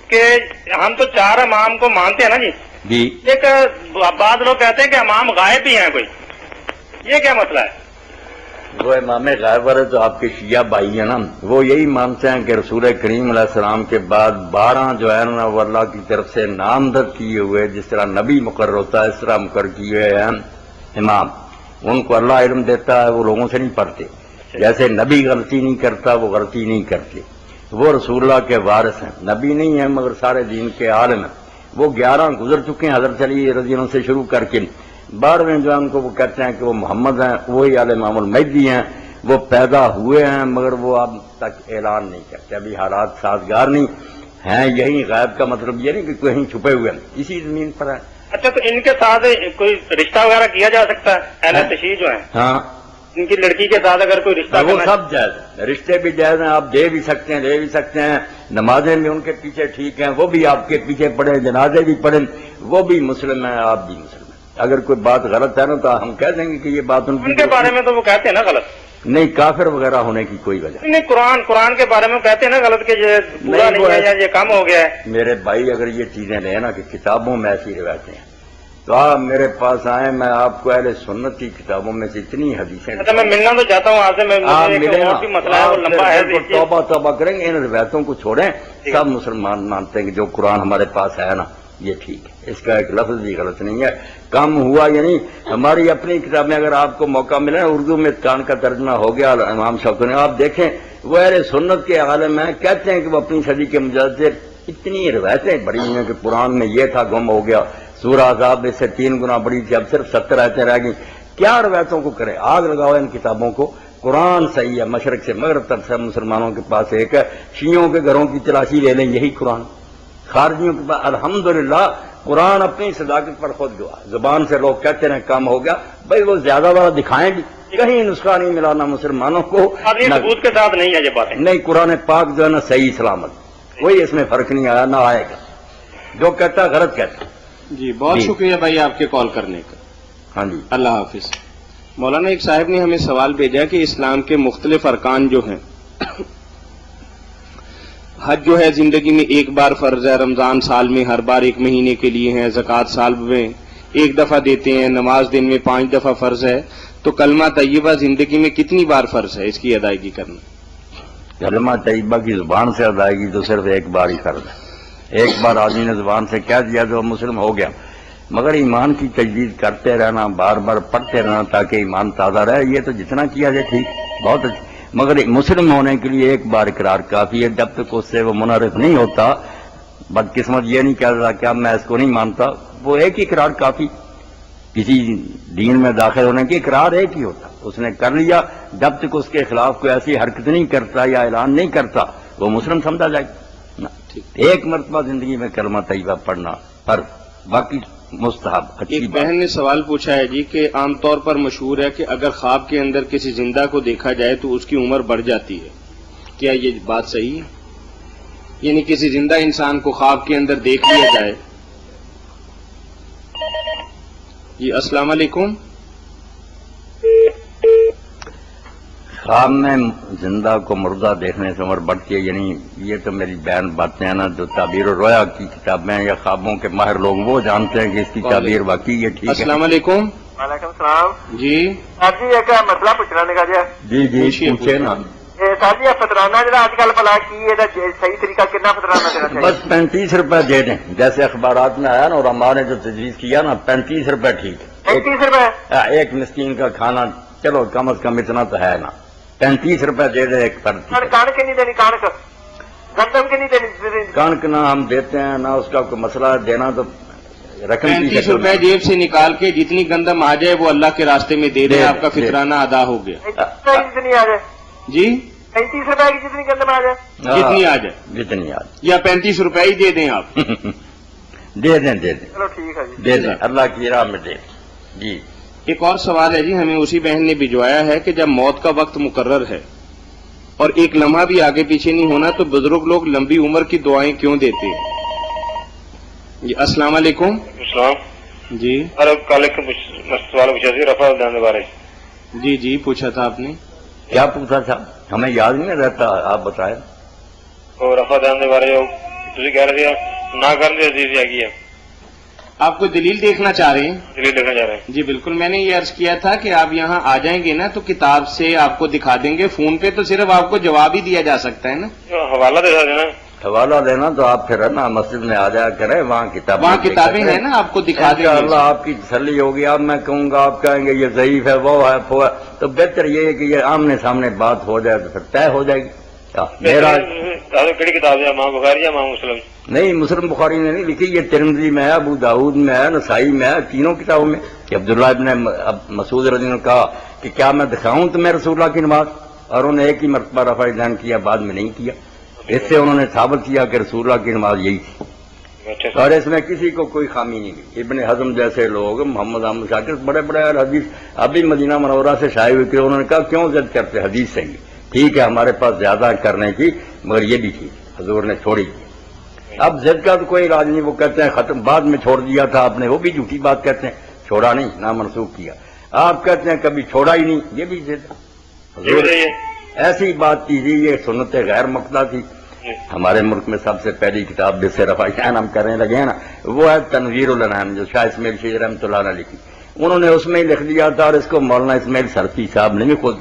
کہ ہم تو 4 امام کو مانتے ہیں نا جی. جی ایک بعض لوگ کہتے ہیں کہ امام غائب بھی ہیں کوئی، یہ کیا مسئلہ ہے؟ وہ امام غائب والے تو آپ کے شیعہ بھائی ہیں نا، وہ یہی مانتے ہیں کہ رسول کریم علیہ السلام کے بعد 12 جو ہے نا وہ اللہ کی طرف سے نامزد کیے ہوئے، جس طرح نبی مقرر ہوتا ہے اس طرح مقرر کیے ہوئے ہیں امام، ان کو اللہ علم دیتا ہے، وہ لوگوں سے نہیں پڑھتے، جیسے نبی غلطی نہیں کرتا وہ غلطی نہیں کرتے، وہ رسول اللہ کے وارث ہیں، نبی نہیں ہیں مگر سارے دین کے عالم ہیں، وہ 11 گزر چکے ہیں حضرت علی رضی اللہ عنہ سے شروع کر کے، 12ویں جو ہے ان کو وہ کہتے ہیں کہ وہ محمد ہیں، وہی آل امام المہدی ہیں، وہ پیدا ہوئے ہیں مگر وہ اب تک اعلان نہیں کرتے، ابھی حالات سازگار نہیں ہیں، یہی غائب کا مطلب یہ نہیں کہ کہیں چھپے ہوئے ہیں، اسی زمین پر ہیں۔ اچھا، تو ان کے ساتھ کوئی رشتہ وغیرہ کیا جا سکتا ہے؟ اہل تشیع جو ہیں ہاں ان کی لڑکی کے ساتھ اگر کوئی رشتہ وہ کرنا سب جائز ہیں، رشتے بھی جائز ہیں، آپ دے بھی سکتے ہیں، لے بھی سکتے ہیں، نمازیں بھی ان کے پیچھے ٹھیک ہیں، وہ بھی آپ کے پیچھے پڑھیں، جنازے بھی پڑھیں، وہ بھی مسلم ہیں، آپ بھی مسلم ہیں۔ اگر کوئی بات غلط ہے نا تو ہم کہہ دیں گے کہ یہ بات ان کے بارے میں تو وہ کہتے ہیں نا غلط، نہیں، کافر وغیرہ ہونے کی کوئی وجہ نہیں، قرآن کے بارے میں کہتے ہیں نا غلط کہ یہ پورا نہیں ہے یا یہ کم ہو گیا ہے۔ میرے بھائی اگر یہ چیزیں لیں نا کہ کتابوں میں ایسی روایتیں ہیں تو آپ میرے پاس آئیں، میں آپ کو اہل سنت کی کتابوں میں سے اتنی حدیثیں اچھا، میں ملنا تو چاہتا ہوں آپ سے، آپ ملیں نا، اور بھی مسئلہ ہے وہ لمبا ہے، آپ توبہ کریں گے، ان روایتوں کو چھوڑیں، سب مسلمان مانتے ہیں کہ جو قرآن ہمارے پاس ہے نا یہ ٹھیک ہے، اس کا ایک لفظ بھی غلط نہیں ہے، کم ہوا یعنی ہماری اپنی کتاب میں اگر آپ کو موقع ملے اردو میں اتقان کا ترجمہ ہو گیا امام شوکانی، آپ دیکھیں وہ اہل سنت کے عالم ہیں، کہتے ہیں کہ وہ اپنی صدی کے مجدد اتنی روایتیں بڑی ہیں کہ قرآن میں یہ تھا گم ہو گیا، سورہ احزاب اس سے 3 گنا بڑی تھی، اب صرف 70 آیتیں رہ گئی، کیا روایتوں کو کریں، آگ لگاؤ ان کتابوں کو، قرآن صحیح ہے، مشرق سے مغرب تک سب مسلمانوں کے پاس ایک ہے، شیعوں کے گھروں کی تلاشی لے لیں یہی قرآن، خارجیوں کے پاس الحمدللہ قرآن اپنی صداقت پر خود گواہ، زبان سے لوگ کہتے ہیں کام ہو گیا، بھائی وہ زیادہ والا دکھائیں بھی، کہیں نسخہ نہیں ملانا مسلمانوں کو، ثبوت کے ساتھ نہیں ہے یہ باتیں، نہیں، قرآن پاک جو ہے نا صحیح سلامت، کوئی اس میں فرق نہیں آیا نہ آئے گا، جو کہتا ہے غلط کہتا ہے۔ جی بہت شکریہ بھائی آپ کے کال کرنے کا، ہاں جی، اللہ حافظ۔ مولانا ایک صاحب نے ہمیں سوال بھیجا کہ اسلام کے مختلف ارکان جو ہیں، حج جو ہے زندگی میں ایک بار فرض ہے، رمضان سال میں ہر بار 1 مہینے کے لیے ہے، زکوٰۃ سال میں 1 دفعہ دیتے ہیں، نماز دن میں 5 دفعہ فرض ہے، تو کلمہ طیبہ زندگی میں کتنی بار فرض ہے اس کی ادائیگی کرنا؟ کلمہ طیبہ کی زبان سے ادائیگی تو صرف ایک بار ہی فرض ہے، ایک بار آدمی نے زبان سے کہہ دیا تو مسلم ہو گیا، مگر ایمان کی تجدید کرتے رہنا، بار بار پڑھتے رہنا تاکہ ایمان تازہ رہے، یہ تو جتنا کیا جائے ٹھیک، بہت اچھا، مگر مسلم ہونے کے لیے ایک بار اقرار کافی ہے، جب تک اس سے وہ منحرف نہیں ہوتا، بدقسمت یہ نہیں کہتا کہ اب میں اس کو نہیں مانتا، وہ ایک ہی اقرار کافی، کسی دین میں داخل ہونے کی اقرار ایک ہی ہوتا، اس نے کر لیا، جب تک اس کے خلاف کوئی ایسی حرکت نہیں کرتا یا اعلان نہیں کرتا وہ مسلم سمجھا جائے نا، ایک مرتبہ زندگی میں کلمہ طیبہ پڑھنا پر باقی مستحب اچھی ایک بات۔ بہن نے سوال پوچھا ہے جی کہ عام طور پر مشہور ہے کہ اگر خواب کے اندر کسی زندہ کو دیکھا جائے تو اس کی عمر بڑھ جاتی ہے، کیا یہ بات صحیح ہے؟ یعنی کسی زندہ انسان کو خواب کے اندر دیکھ لیا جائے؟ جی السلام علیکم۔ خواب میں زندہ کو مردہ دیکھنے سے عمر بڑھتی ہے، یعنی یہ تو میری بہن باتیں ہیں نا جو تعبیر الرؤیا کی کتابیں یا خوابوں کے ماہر لوگ وہ جانتے ہیں کہ اس کی تعبیر واقعی یہ ٹھیک ہے۔ السلام علیکم۔ وعلیکم السلام جی سر جی، ایک مسئلہ پوچھنا لگا جی جی پوچھے نا۔ سر جی فطرانہ جڑا اج کل بلا کی صحیح طریقہ کتنا فطرانہ دینا چاہیے؟ بس 35 روپے دے دیں، جیسے اخبارات میں آیا نا اور ہمارے جو تجویز کیا نا 35 روپے ٹھیک ہے، 35 روپے ایک مسکین کا کھانا، چلو کم از کم اتنا تو ہے نا، 35 روپے دے دیں ایک فرد کی۔ کانک نہیں دینی، کانک گندم کی نہیں دینی، کانک نہ ہم دیتے ہیں نہ اس کا کوئی مسئلہ ہے، دینا تو رقم کی 35 شکل روپے میں۔ جیب سے نکال کے جتنی گندم آ جائے وہ اللہ کے راستے میں دے دیں، آپ کا فطرانہ ادا ہو گیا۔ جتنی آ جائے، جی 35 روپے کی جتنی گندم آ جائے، جتنی آ جائے، جتنی آ یا 35 روپے ہی دے دیں آپ۔ دے دیں دے دیں چلو ٹھیک ہے جی، دے دیں، اللہ کی راہ میں دے جی۔ ایک اور سوال ہے جی، ہمیں اسی بہن نے بھجوایا ہے کہ جب موت کا وقت مقرر ہے اور ایک لمحہ بھی آگے پیچھے نہیں ہونا تو بزرگ لوگ لمبی عمر کی دعائیں کیوں دیتے ہیں؟ جی السلام علیکم۔ السلام جی سر، کل ایک سوال پوچھا سی رفع الدین کے بارے، جی جی پوچھا تھا آپ نے، کیا پوچھا تھا ہمیں یاد نہیں رہتا، آپ بتائیں۔ اور رفع الدین کے بارے جو تھی کہہ رہے تھے نہ کرنے عزیز آ گئی ہے، آپ کو دلیل دیکھنا چاہ رہے ہیں؟ دلیل دیکھنا چاہ رہے ہیں. جی بالکل، میں نے یہ عرض کیا تھا کہ آپ یہاں آ جائیں گے نا تو کتاب سے آپ کو دکھا دیں گے. فون پہ تو صرف آپ کو جواب ہی دیا جا سکتا ہے نا. حوالہ دے دینا. حوالہ دینا تو آپ پھر ہے نا مسجد میں آ جایا کریں، وہاں کتابیں ہیں نا، آپ کو دکھا دیں گے. اللہ آپ کی تسلی ہوگی. اب میں کہوں گا، آپ کہیں گے یہ ضعیف ہے، وہ ہے، وہ ہے، تو بہتر یہ ہے کہ یہ آمنے سامنے بات ہو جائے تو پھر طے ہو جائے گی. میرا کہڑی کتاب ہے؟ امام بخاری یا امام مسلم؟ نہیں، مسلم بخاری نے نہیں لکھی، یہ ترمذی میں ہے، ابو داؤد میں ہے، نسائی میں ہے، تینوں کتابوں میں. کہ عبداللہ ابن مسعود رضی اللہ عنہ نے کہا کہ کیا میں دکھاؤں تمہیں رسول اللہ کی نماز، اور انہوں نے ایک ہی مرتبہ رفع دین کیا، بعد میں نہیں کیا. اس سے انہوں نے ثابت کیا کہ رسول اللہ کی نماز یہی تھی، اور اس میں کسی کو کوئی خامی نہیں ملی. ابن حزم جیسے لوگ، محمد احمد شاکر، بڑے بڑے حدیث ابھی مدینہ منورہ سے شائع ہوئے تھے، انہوں نے کہا کیوں ضد کرتے، حدیث صحیح ہے، ٹھیک ہے ہمارے پاس زیادہ کرنے کی، مگر یہ بھی ٹھیک حضور نے چھوڑی کی. اب ضد کا تو کوئی علاج نہیں، وہ کہتے ہیں ختم، بعد میں چھوڑ دیا تھا آپ نے، وہ بھی جھوٹی بات کہتے ہیں، چھوڑا نہیں، نہ منسوخ کیا. آپ کہتے ہیں کبھی چھوڑا ہی نہیں، یہ بھی ضد. حضور ایسی بات کیجیے، یہ سنت غیر مقدہ تھی. ہمارے ملک میں سب سے پہلی کتاب جس سے رفع شان ہم کرنے لگے ہیں نا، وہ ہے تنویر الانام، جو شاہ اسماعیل شیخ رحمۃ اللہ نے لکھی. انہوں نے اس میں ہی لکھ دیا تھا، اور اس کو مولانا اسماعیل سرفی صاحب نے بھی خود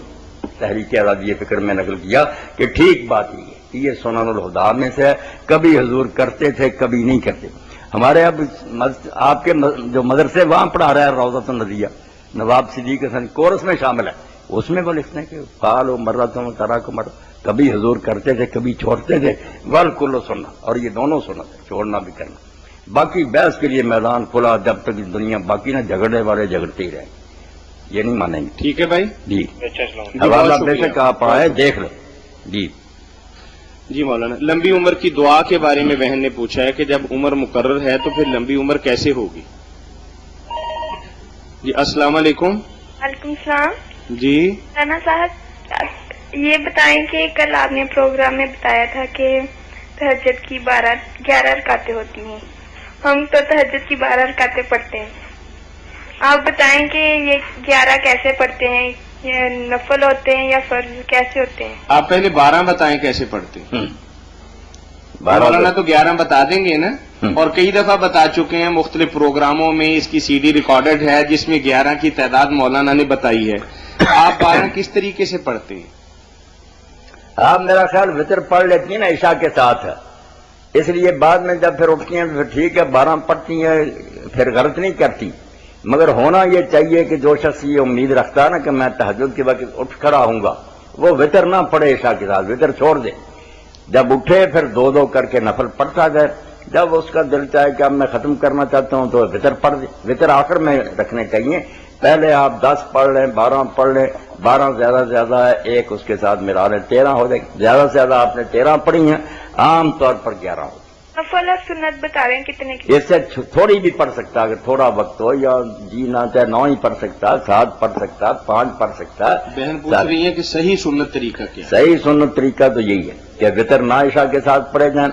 تحریک آزادی فکر میں نقل کیا کہ ٹھیک بات یہ ہے کہ یہ سنن الہدیٰ میں سے ہے، کبھی حضور کرتے تھے، کبھی نہیں کرتے. ہمارے اب آپ کے جو مدرسے وہاں پڑھا رہا ہے روضۃ النظیہ، نواب صدیق حسن کورس میں شامل ہے، اس میں وہ لکھتے ہیں کہ قال و مرتم ترا کو مر، کبھی حضور کرتے تھے، کبھی چھوڑتے تھے. والکل سننا، اور یہ دونوں سنت ہے، چھوڑنا بھی کرنا. باقی بحث کے لیے میدان کھلا، جب تک دنیا باقی نہ جھگڑنے والے جھگڑتے ہی رہیں، یہ نہیں مانیں گے. ٹھیک ہے بھائی. جی اچھا، السلام. حوالہ بے شک آپ آئے دیکھ لیں. جی جی مولانا، لمبی عمر کی دعا کے بارے میں بہن نے پوچھا ہے کہ جب عمر مقرر ہے تو پھر لمبی عمر کیسے ہوگی؟ جی السلام علیکم. وعلیکم السلام. جی رانا صاحب، یہ بتائیں کہ کل آپ نے پروگرام میں بتایا تھا کہ تہجد کی 11 رکعتیں ہوتی ہیں. ہم تو تہجد کی 12 رکعتیں پڑھتے ہیں. آپ بتائیں کہ یہ 11 کیسے پڑھتے ہیں، یہ نفل ہوتے ہیں یا فرض کیسے ہوتے ہیں؟ آپ پہلے 12 بتائیں کیسے پڑھتے ہیں. مولانا تو 11 بتا دیں گے نا، اور کئی دفعہ بتا چکے ہیں مختلف پروگراموں میں، اس کی CD ریکارڈڈ ہے جس میں 11 کی تعداد مولانا نے بتائی ہے. آپ 12 کس طریقے سے پڑھتے ہیں؟ آپ میرا خیال وطر پڑھ لیتی ہیں نا عشاء کے ساتھ، اس لیے بعد میں جب پھر اٹھتی ہیں پھر ٹھیک ہے 12 پڑھتی ہیں، پھر غلط نہیں کرتی. مگر ہونا یہ چاہیے کہ جو شخص یہ امید رکھتا ہے نا کہ میں تہجد کے وقت اٹھ کھڑا ہوں گا، وہ وطر نہ پڑھے عشاء کے ساتھ، وطر چھوڑ دے. جب اٹھے پھر 2 کر کے نفل پڑھتا گئے. جب اس کا دل چاہے کہ اب میں ختم کرنا چاہتا ہوں تو وطر پڑھ دے. وطر آخر میں رکھنے چاہیے. پہلے آپ 10 پڑھ لیں، 12 پڑھ لیں، 12 زیادہ سے زیادہ ہے، ایک اس کے ساتھ ملا لیں، 13 ہو جائے گی. زیادہ سے زیادہ آپ نے 13 پڑھی ہیں، عام طور پر 11 ہو. نفل اور سنت بتا رہے ہیں کتنے کی؟ اس سے تھوڑی بھی پڑھ سکتا، اگر تھوڑا وقت ہو، یا جی نہ چاہے 9 ہی پڑھ سکتا، 7 پڑھ سکتا، 5 پڑھ سکتا. بہن پوچھ رہی ہے کہ صحیح سنت طریقہ کیا ہے؟ صحیح سنت طریقہ تو یہی ہے کہ وطر نہ عشاء کے ساتھ پڑھے جائیں،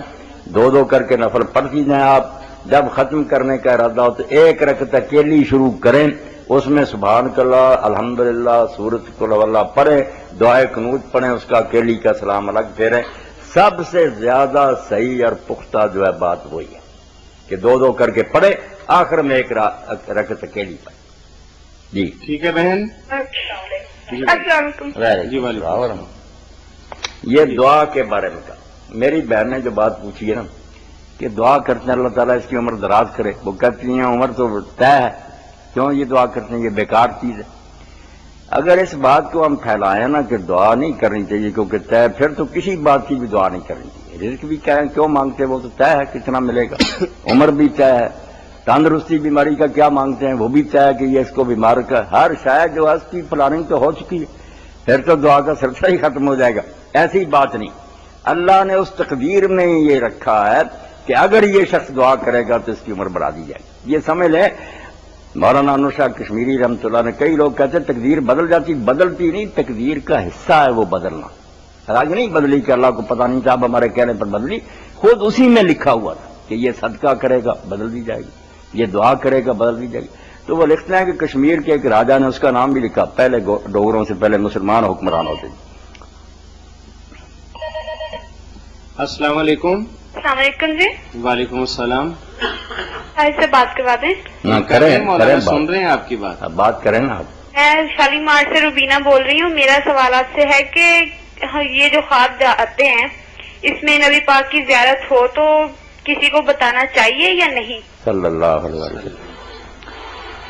2 کر کے نفل پڑھتی جائیں. آپ جب ختم کرنے کا ارادہ ہو تو 1 رکعت اکیلی شروع کریں، اس میں سبحان اللہ، الحمدللہ، سورۃ قل هو اللہ پڑھیں، دعائے قنوت پڑھیں، اس کا اکیلی کا سلام الگ پھیریں. سب سے زیادہ صحیح اور پختہ جو ہے بات وہی ہے کہ 2 کر کے پڑھے، آخر میں 1 رکعت اکیلی پڑھے. جی ٹھیک ہے بہن. السلام علیکم. جی وعلیکم. یہ دعا کے بارے میں کہا، میری بہن نے جو بات پوچھی ہے نا کہ دعا کرتے ہیں اللہ تعالیٰ اس کی عمر دراز کرے، وہ کہتی ہیں عمر تو طے ہے، کیوں یہ دعا کرتے ہیں، یہ بیکار چیز ہے. اگر اس بات کو ہم پھیلائیں نا کہ دعا نہیں کرنی چاہیے کیونکہ طے، پھر تو کسی بات کی بھی دعا نہیں کرنی چاہیے. رزق بھی کہیں کیوں مانگتے، وہ تو طے ہے کتنا ملے گا. عمر بھی طے ہے، تندرستی بیماری کا کیا مانگتے ہیں وہ بھی طے ہے کہ یہ اس کو بیمار کا، ہر شاید جو ہے اس کی پلاننگ تو ہو چکی ہے، پھر تو دعا کا سلسلہ ہی ختم ہو جائے گا. ایسی بات نہیں، اللہ نے اس تقدیر میں یہ رکھا ہے کہ اگر یہ شخص دعا کرے گا تو اس کی عمر بڑھا دی جائے گی. یہ سمجھ لیں مولانا انور شاہ کشمیری رحمۃ اللہ نے، کئی لوگ کہتے ہیں تقدیر بدل جاتی، بدلتی نہیں، تقدیر کا حصہ ہے وہ بدلنا. حالانکہ نہیں بدلی کہ اللہ کو پتہ نہیں تھا، اب ہمارے کہنے پر بدلی، خود اسی میں لکھا ہوا تھا کہ یہ صدقہ کرے گا بدل دی جائے گی، یہ دعا کرے گا بدل دی جائے گی. تو وہ لکھتے ہیں کہ کشمیر کے ایک راجا نے اس کا نام بھی لکھا، پہلے ڈوگروں سے پہلے مسلمان حکمران ہوتے. السلام علیکم. السلام علیکم. جی وعلیکم السلام. سے بات کروا دیں. مولانا سن رہے ہیں آپ کی بات. بات کریں نا آپ. میں شالیمار سے روبینہ بول رہی ہوں. میرا سوال آپ سے ہے کہ یہ جو خواب آتے ہیں اس میں نبی پاک کی زیارت ہو تو کسی کو بتانا چاہیے یا نہیں؟ صلی اللہ علیہ وسلم.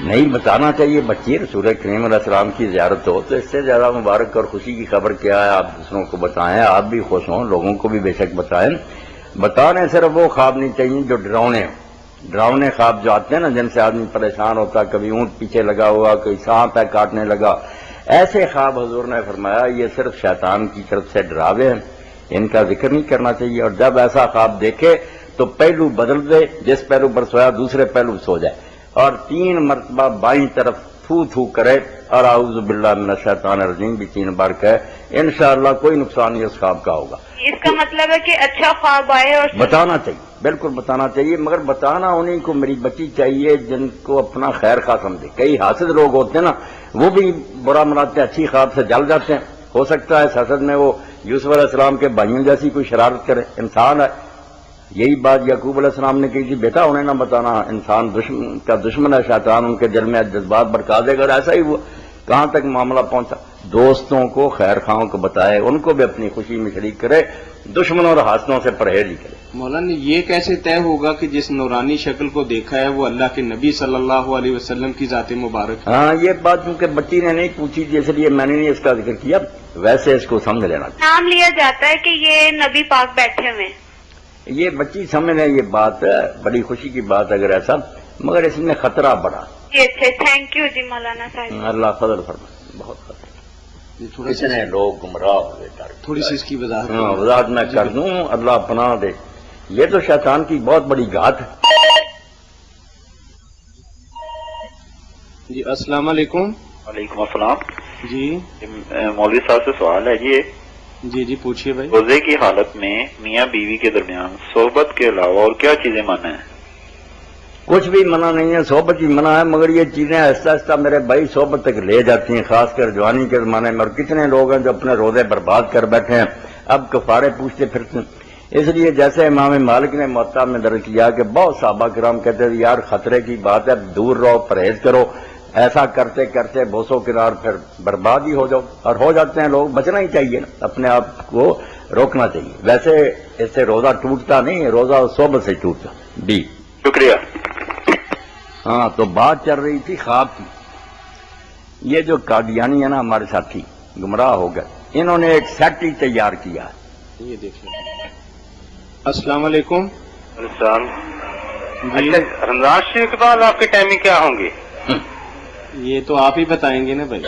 نہیں بتانا چاہیے. بچی رسول کریم علیہ السلام کی زیارت ہو تو اس سے زیادہ مبارک اور خوشی کی خبر کیا ہے. آپ دوسروں کو بتائیں, آپ بھی خوش ہوں, لوگوں کو بھی بے شک بتائیں. بتانے صرف وہ خواب نہیں چاہیے جو ڈراؤنے ہوں. ڈراؤنے خواب جو آتے ہیں نا جن سے آدمی پریشان ہوتا, کبھی اونٹ پیچھے لگا ہوا, کوئی سانپ ہے کاٹنے لگا, ایسے خواب حضور نے فرمایا یہ صرف شیطان کی طرف سے ڈراوے ہیں, ان کا ذکر نہیں کرنا چاہیے. اور جب ایسا خواب دیکھے تو پہلو بدل دے, جس پہلو پر سویا دوسرے پہلو سو جائے, اور 3 مرتبہ بائیں طرف تھو تھو کرے, اور اعوذ باللہ من الشیطان الرجیم بھی 3 بار کہے. انشاءاللہ کوئی نقصان نہیں اس خواب کا ہوگا. اس کا مطلب ہے کہ اچھا خواب آئے اور بتانا چاہیے, بالکل بتانا چاہیے, مگر بتانا انہیں کو میری بچی چاہیے جن کو اپنا خیر خواہ سمجھے. کئی حاسد لوگ ہوتے ہیں نا, وہ بھی برا مناتے ہیں, اچھی خواب سے جل جاتے ہیں. ہو سکتا ہے اس حسد میں وہ یوسف علیہ السلام کے بھائیوں جیسی کوئی شرارت کرے. انسان ہے. یہی بات یعقوب علیہ السلام نے کہی تھی, بیٹا انہیں نہ بتانا, انسان کا دشمن ہے شیطان, ان کے دل میں جذبات بھڑکا دے گا. ایسا ہی ہوا. کہاں تک معاملہ پہنچا. دوستوں کو خیر خواہوں کو بتائے, ان کو بھی اپنی خوشی میں شریک کرے, دشمنوں اور حاسدوں سے پرہیز ہی کرے. مولانا یہ کیسے طے ہوگا کہ جس نورانی شکل کو دیکھا ہے وہ اللہ کے نبی صلی اللہ علیہ وسلم کی ذات مبارک ہے؟ ہاں یہ بات کیونکہ بچی نے نہیں پوچھی تھی اس لیے میں نے نہیں اس کا ذکر کیا. ویسے اس کو سمجھ لینا. نام لیا جاتا ہے کہ یہ نبی پاک بیٹھے ہوئے ہیں. یہ بچی سمجھ لیں, یہ بات بڑی خوشی کی بات اگر ایسا, مگر اس میں خطرہ بڑا. جی اچھا, تھینک یو جی مولانا صاحب. اللہ فضل فرمائے. بہت خطرہ. اتنے لوگ گمراہ ہوئے. تھوڑی سی اس کی وضاحت. وضاحت میں کر دوں, اللہ پناہ دے. یہ تو شیطان کی بہت بڑی گھات ہے. جی السلام علیکم. وعلیکم السلام. جی مولوی صاحب سے سوال ہے جی. جی پوچھیے بھائی. روزے کی حالت میں میاں بیوی کے درمیان صحبت کے علاوہ اور کیا چیزیں منع ہیں؟ کچھ بھی منع نہیں ہے, صحبت ہی منع ہے, مگر یہ چیزیں آہستہ آہستہ میرے بھائی صحبت تک لے جاتی ہیں, خاص کر جوانی کے زمانے میں. اور کتنے لوگ ہیں جو اپنے روزے برباد کر بیٹھے ہیں, اب کفارے پوچھتے پھرتے ہیں. اس لیے جیسے امام مالک نے موطا میں درج کیا کہ بہت صحابہ کرام کہتے تھے یار خطرے کی بات ہے, دور رہو, پرہیز کرو. ایسا کرتے کرتے بوسو کنار پھر برباد ہی ہو جاؤ, اور ہو جاتے ہیں لوگ. بچنا ہی چاہیے نا, اپنے آپ کو روکنا چاہیے. ویسے اس سے روزہ ٹوٹتا نہیں, روزہ صحبت سے ٹوٹتا. بھی شکریہ. ہاں تو بات چل رہی تھی خواب کی. یہ جو قادیانی ہے نا ہمارے ساتھی, گمراہ ہو گئے, انہوں نے ایک سیٹ ہی تیار کیا. یہ دیکھیں. السلام علیکم. السلام. جی رمضان شریف کے بعد آپ کی ٹائمنگ کیا ہوں گی؟ یہ تو آپ ہی بتائیں گے نا بھائی.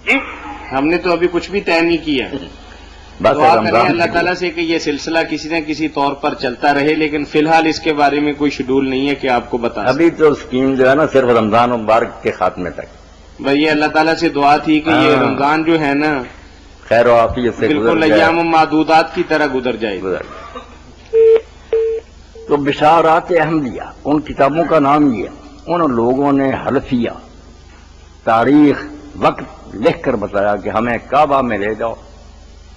جی ہم نے تو ابھی کچھ بھی طے نہیں کیا. بس دعا کریں رمضان اللہ تعالیٰ سے کہ یہ سلسلہ کسی نہ کسی طور پر چلتا رہے, لیکن فی الحال اس کے بارے میں کوئی شیڈول نہیں ہے کہ آپ کو بتا. ابھی تو اسکیم جو ہے نا صرف رمضان مبارک کے خاتمے تک. بھائی یہ اللہ تعالیٰ سے دعا تھی کہ یہ رمضان جو ہے نا خیر و عافیت سے بالکل ایام معدودات کی طرح گزر جائے. تو بشارات احمدیہ ان کتابوں کا نام یہ, ان لوگوں نے حلفیہ تاریخ وقت لکھ کر بتایا کہ ہمیں کعبہ میں لے جاؤ,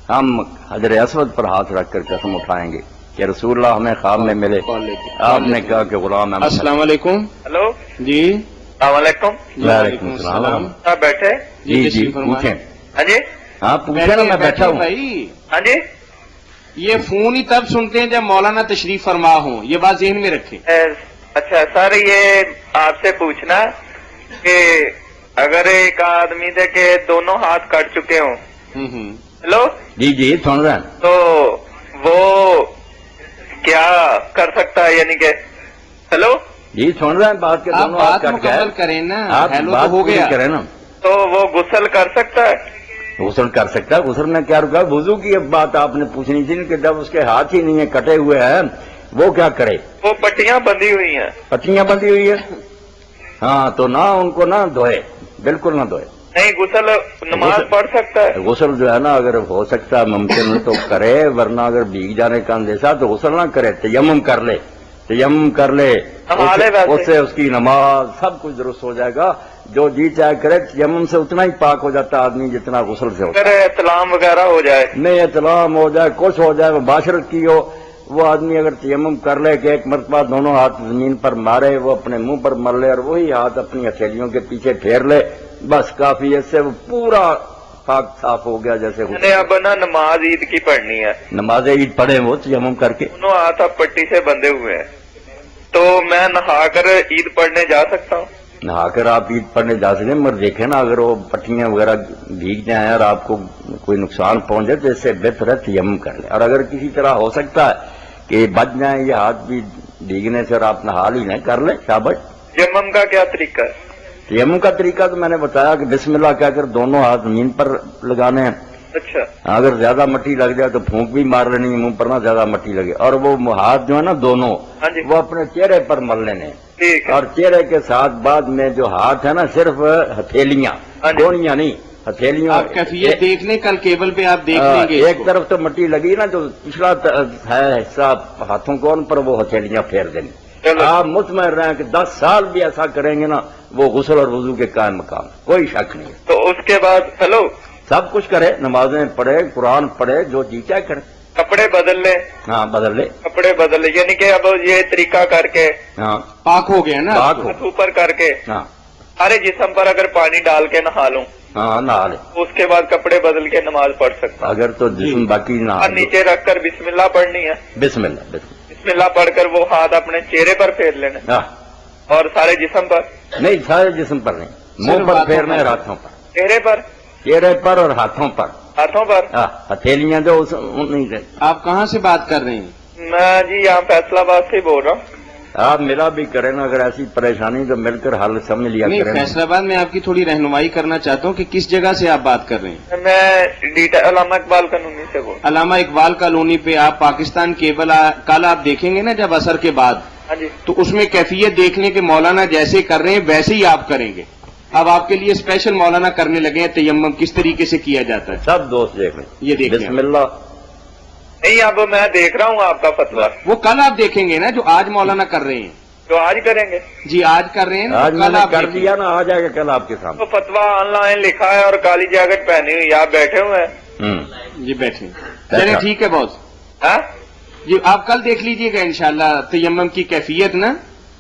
ہم حجر اسود پر ہاتھ رکھ کر قسم اٹھائیں گے کہ رسول اللہ ہمیں خواب میں ملے. آپ نے کہا کہ غلام احمد. السلام علیکم. ہلو. جی السلام علیکم. وعلیکم السلام. آپ بیٹھے؟ جی پوچھیں. ہاں جی. ہاں پوچھیں نا, میں بیٹھا ہوں. بھائی ہاں جی. یہ فون ہی تب سنتے ہیں جب مولانا تشریف فرما ہوں, یہ بات ذہن میں رکھیں. اچھا سر, یہ آپ سے پوچھنا کہ اگر ایک آدمی تھے کہ دونوں ہاتھ کٹ چکے ہوں. ہلو. جی سن رہے ہیں. تو وہ کیا کر سکتا ہے, یعنی کہ ہلو. جی سن رہے ہیں بات کے آپ دونوں ہاتھ بات کٹ گئے. مکمل کریں نا, آپ ہیلو بات تو ہو گیا. کریں نا. تو وہ غسل کر سکتا ہے؟ غسل کر سکتا ہے. غسل میں کیا رکا, وضو کی اب بات آپ نے پوچھنی تھی کہ جب اس کے ہاتھ ہی نہیں ہے, کٹے ہوئے ہیں, وہ کیا کرے؟ وہ پٹیاں بندھی ہوئی ہیں. پٹیاں بندھی ہوئی ہے. ہاں تو نہ ان کو نہ دھوئے, بالکل نہ دھوئے. نہیں غسل نماز پڑھ سکتا ہے. غسل جو ہے نا اگر ہو سکتا ہے ممکن تو کرے, ورنہ اگر بھیگ جانے کا اندیشہ تو غسل نہ کرے, تیمم کر لے. تیمم کر لے, اس سے اس کی نماز سب کچھ درست ہو جائے گا. جو جی چاہے کرے, تیمم سے اتنا ہی پاک ہو جاتا ہے آدمی جتنا غسل سے ہوتا ہے. اگر اطلام وغیرہ ہو جائے, نہیں اطلام ہو جائے, کچھ ہو جائے, مباشرت کی ہو, وہ آدمی اگر تیمم کر لے کہ ایک مرتبہ دونوں ہاتھ زمین پر مارے، وہ اپنے منہ پر مر لے اور وہی ہاتھ اپنی ہتھیلیوں کے پیچھے پھیر لے، بس کافی، اس سے وہ پورا پاک صاف ہو گیا. جیسے میں نے اب نا نماز عید کی پڑھنی ہے، نماز عید پڑھے وہ تیمم کر کے، دونوں ہاتھ اب پٹی سے بندھے ہوئے ہیں، تو میں نہا کر عید پڑھنے جا سکتا ہوں؟ نہا کر آپ عید پڑھنے جا سکیں، مگر دیکھیں نا اگر وہ پٹیاں وغیرہ بھیگ جائیں اور آپ کو کوئی نقصان پہنچے تو اس سے بہتر ہے تیمم کر لیں. اور اگر کسی طرح ہو سکتا ہے کہ بچ جائیں یہ ہاتھ بھی بھیگنے سے اور آپ نہا لی نہیں، کر لیں، شاباش. تیمم کا کیا طریقہ ہے؟ تیمم کا طریقہ تو میں نے بتایا کہ بسم اللہ کہہ کر دونوں ہاتھ زمین پر لگانے ہیں. اچھا، اگر زیادہ مٹی لگ جائے تو پھونک بھی مار لینی ہے، منہ پر نہ زیادہ مٹی لگے، اور وہ ہاتھ جو ہے نا دونوں ہاں جی، وہ اپنے چہرے پر مل لینے ہیں. ٹھیک ہے. اور چہرے کے ساتھ بعد میں جو ہاتھ ہے نا صرف ہتھیلیاں، ہاں جی. گوڑیاں نہیں، ہتھیلیاں. آپ کیفیت دیکھ لیں، کل کیبل پہ آپ دیکھ لیں گے. ایک طرف تو مٹی لگی نا، جو پچھلا ہے حصہ ہاتھوں کو ان پر وہ ہتھیلیاں پھیر دیں. چلو. آپ مطمئن رہیں کہ 10 سال بھی ایسا کریں گے نا، وہ غسل اور وضو کے قائم مقام، کوئی شک نہیں. تو اس کے بعد ہلو سب کچھ کرے، نمازیں پڑھے، قرآن پڑھے، جو جی چاہے کرے. کپڑے بدل لیں، ہاں بدل لے. کپڑے بدل لیں، یعنی کہ اب یہ طریقہ کر کے ہاں پاک ہو گیا نا. پاک ہو. ہاتھ اوپر کر کے ہاں سارے جسم پر اگر پانی ڈال کے نہا لوں، ہاں نہا لے. اس کے بعد کپڑے بدل کے نماز پڑھ سکتا ہوں. اگر تو جسم باقی نہ اور نیچے رکھ کر بسم اللہ پڑھنی ہے، بسم اللہ بسم بسم اللہ پڑھ کر وہ ہاتھ اپنے چہرے پر پھیر لینے اللہ. ہاں اور سارے جسم پر، نہیں، سارے جسم پر نہیں، منہ پر پھیرنا ہے، ہاتھوں پر، چہرے پر، چہرے پر اور ہاتھوں پر. ہاتھوں پر. ہاں ہتھیلیاں جو نہیں رہتی. آپ کہاں سے بات کر رہے ہیں؟ میں جی یہاں فیصلہ آباد سے بول رہا ہوں. آپ ملا بھی کریں نا، اگر ایسی پریشانی تو مل کر حل سمجھ لیا نہیں، کریں. فیصلہ آباد میں آپ کی تھوڑی رہنمائی کرنا چاہتا ہوں کہ کس جگہ سے آپ بات کر رہے ہیں. میں علامہ اقبال قانونی سے بول رہا علامہ اقبال کالونی پہ آپ پاکستان کیبل کل آپ دیکھیں گے نا جب عصر کے بعد، ہوں. ہاں جی، تو اس میں کیفیت دیکھ لیں کہ مولانا جیسے کر رہے ہیں ویسے ہی آپ کریں گے. اب آپ کے لیے اسپیشل مولانا کرنے لگے ہیں تیمم کس طریقے سے کیا جاتا ہے. سب دوست دیکھ لیں. یہ دیکھ لیں. بسم اللہ. نہیں اب میں دیکھ رہا ہوں آپ کا فتویٰ وہ کل آپ دیکھیں گے نا جو آج مولانا کر رہے ہیں. جو آج کریں گے. جی آج کر رہے ہیں نا، آج تو میں کل نے آپ کر دیکھیں. دیا نا، آ جائے گا کل آپ کے تو سامنے. فتویٰ آن لائن لکھا ہے اور کالی جیکٹ پہنی ہوئی آپ بیٹھے ہوئے ہیں. جی بیٹھیں. چلیں ٹھیک ہے باس ہاں جی، آپ کل دیکھ لیجئے گا انشاءاللہ تیمم کی کیفیت نا